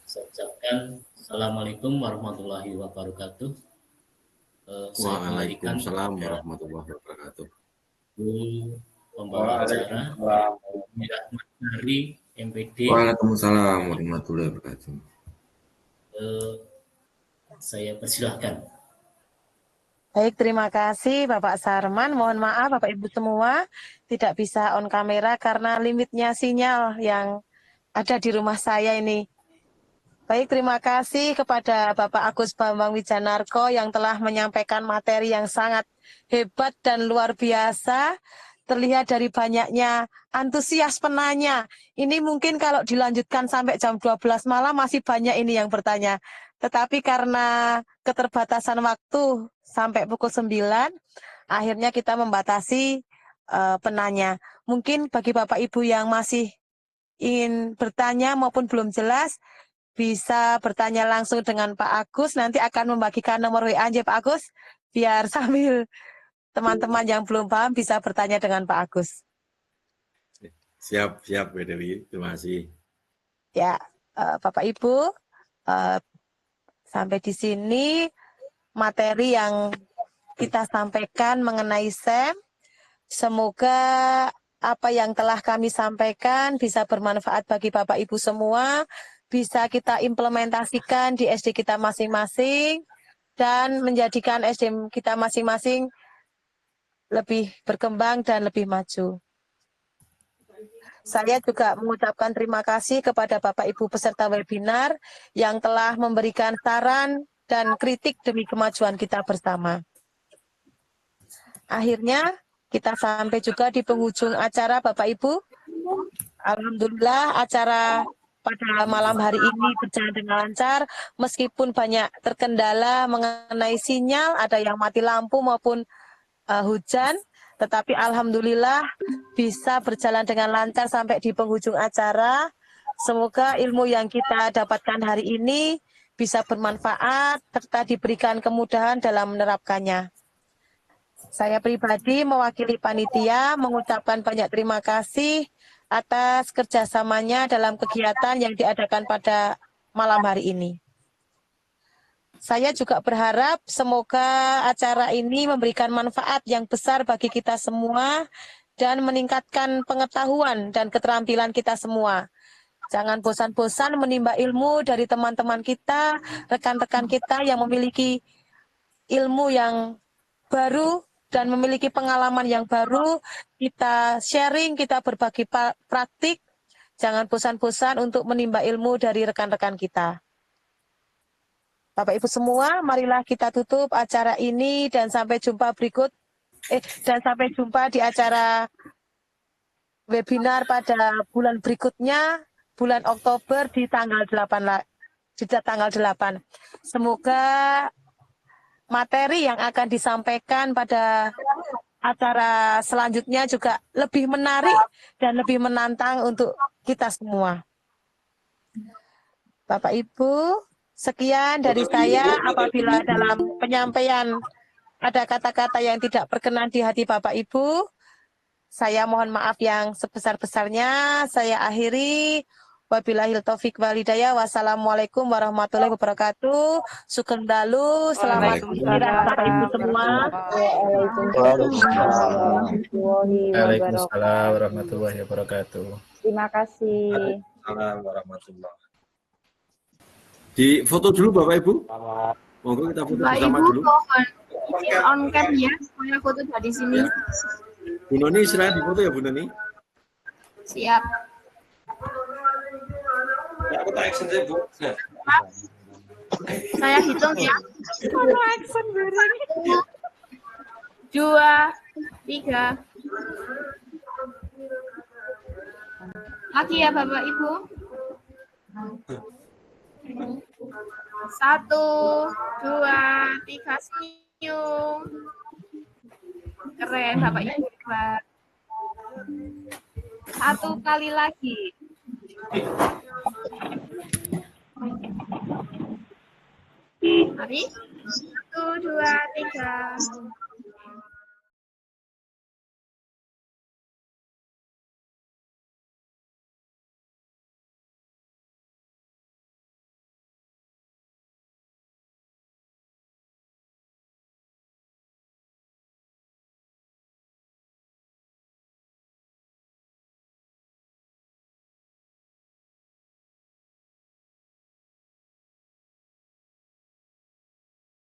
Saya ucapkan Assalamualaikum warahmatullahi wabarakatuh. Waalaikumsalam warahmatullahi wabarakatuh. Pembawa acara dari MPD. Waalaikumsalam warahmatullahi wabarakatuh. Saya persilahkan. Baik, terima kasih Bapak Sarman. Mohon maaf Bapak Ibu semua tidak bisa on kamera karena limitnya sinyal yang ada di rumah saya ini. Baik, terima kasih kepada Bapak Agus Bambang Wijanarko yang telah menyampaikan materi yang sangat hebat dan luar biasa. Terlihat dari banyaknya antusias penanya. Ini mungkin kalau dilanjutkan sampai jam 12 malam masih banyak ini yang bertanya. Tetapi karena keterbatasan waktu sampai pukul 9, akhirnya kita membatasi penanya. Mungkin bagi Bapak Ibu yang masih ingin bertanya maupun belum jelas, bisa bertanya langsung dengan Pak Agus. Nanti akan membagikan nomor WA Pak Agus, biar sambil teman-teman yang belum paham bisa bertanya dengan Pak Agus. Siap, Bu Dewi. Terima kasih. Ya, Bapak Ibu, sampai di sini materi yang kita sampaikan mengenai SEM. Semoga apa yang telah kami sampaikan bisa bermanfaat bagi Bapak Ibu semua, bisa kita implementasikan di SD kita masing-masing, dan menjadikan SD kita masing-masing lebih berkembang dan lebih maju. Saya juga mengucapkan terima kasih kepada Bapak Ibu peserta webinar yang telah memberikan saran dan kritik demi kemajuan kita bersama. Akhirnya kita sampai juga di penghujung acara Bapak Ibu. Alhamdulillah acara pada malam hari ini berjalan dengan lancar meskipun banyak terkendala mengenai sinyal, ada yang mati lampu maupun hujan, tetapi alhamdulillah bisa berjalan dengan lancar sampai di penghujung acara. Semoga ilmu yang kita dapatkan hari ini bisa bermanfaat serta diberikan kemudahan dalam menerapkannya. Saya pribadi mewakili panitia mengucapkan banyak terima kasih atas kerjasamanya dalam kegiatan yang diadakan pada malam hari ini. Saya juga berharap semoga acara ini memberikan manfaat yang besar bagi kita semua dan meningkatkan pengetahuan dan keterampilan kita semua. Jangan bosan-bosan menimba ilmu dari teman-teman kita, rekan-rekan kita yang memiliki ilmu yang baru dan memiliki pengalaman yang baru. Kita sharing, kita berbagi praktik. Jangan bosan-bosan untuk menimba ilmu dari rekan-rekan kita. Bapak Ibu semua, marilah kita tutup acara ini dan sampai jumpa di acara webinar pada bulan berikutnya, bulan Oktober di tanggal 8. Semoga materi yang akan disampaikan pada acara selanjutnya juga lebih menarik dan lebih menantang untuk kita semua. Bapak Ibu, sekian dari saya. Apabila dalam penyampaian ada kata-kata yang tidak berkenan di hati Bapak Ibu, saya mohon maaf yang sebesar-besarnya. Saya akhiri. Wabillahil taufik wal hidayah. Wassalamualaikum warahmatullahi wabarakatuh. Sugeng dalu. Selamat istirahat Bapak Ibu semua. Waalaikumsalam warahmatullahi wabarakatuh. Terima kasih. Waalaikumsalam warahmatullahi. Di foto dulu Bapak Ibu. Monggo kita foto bersama dulu. Izin on cam ya, supaya foto dari sini. Bu Noni silahkan difoto ya Bu Noni. Siap. Ya, aku tak action saya Bu. Saya hitung ya. Action bareng. 2, 3. Lagi ya Bapak Ibu. 1, 2, 3, senyum. Keren Bapak Ibu. 1 kali lagi. Mari. 1, 2, 3.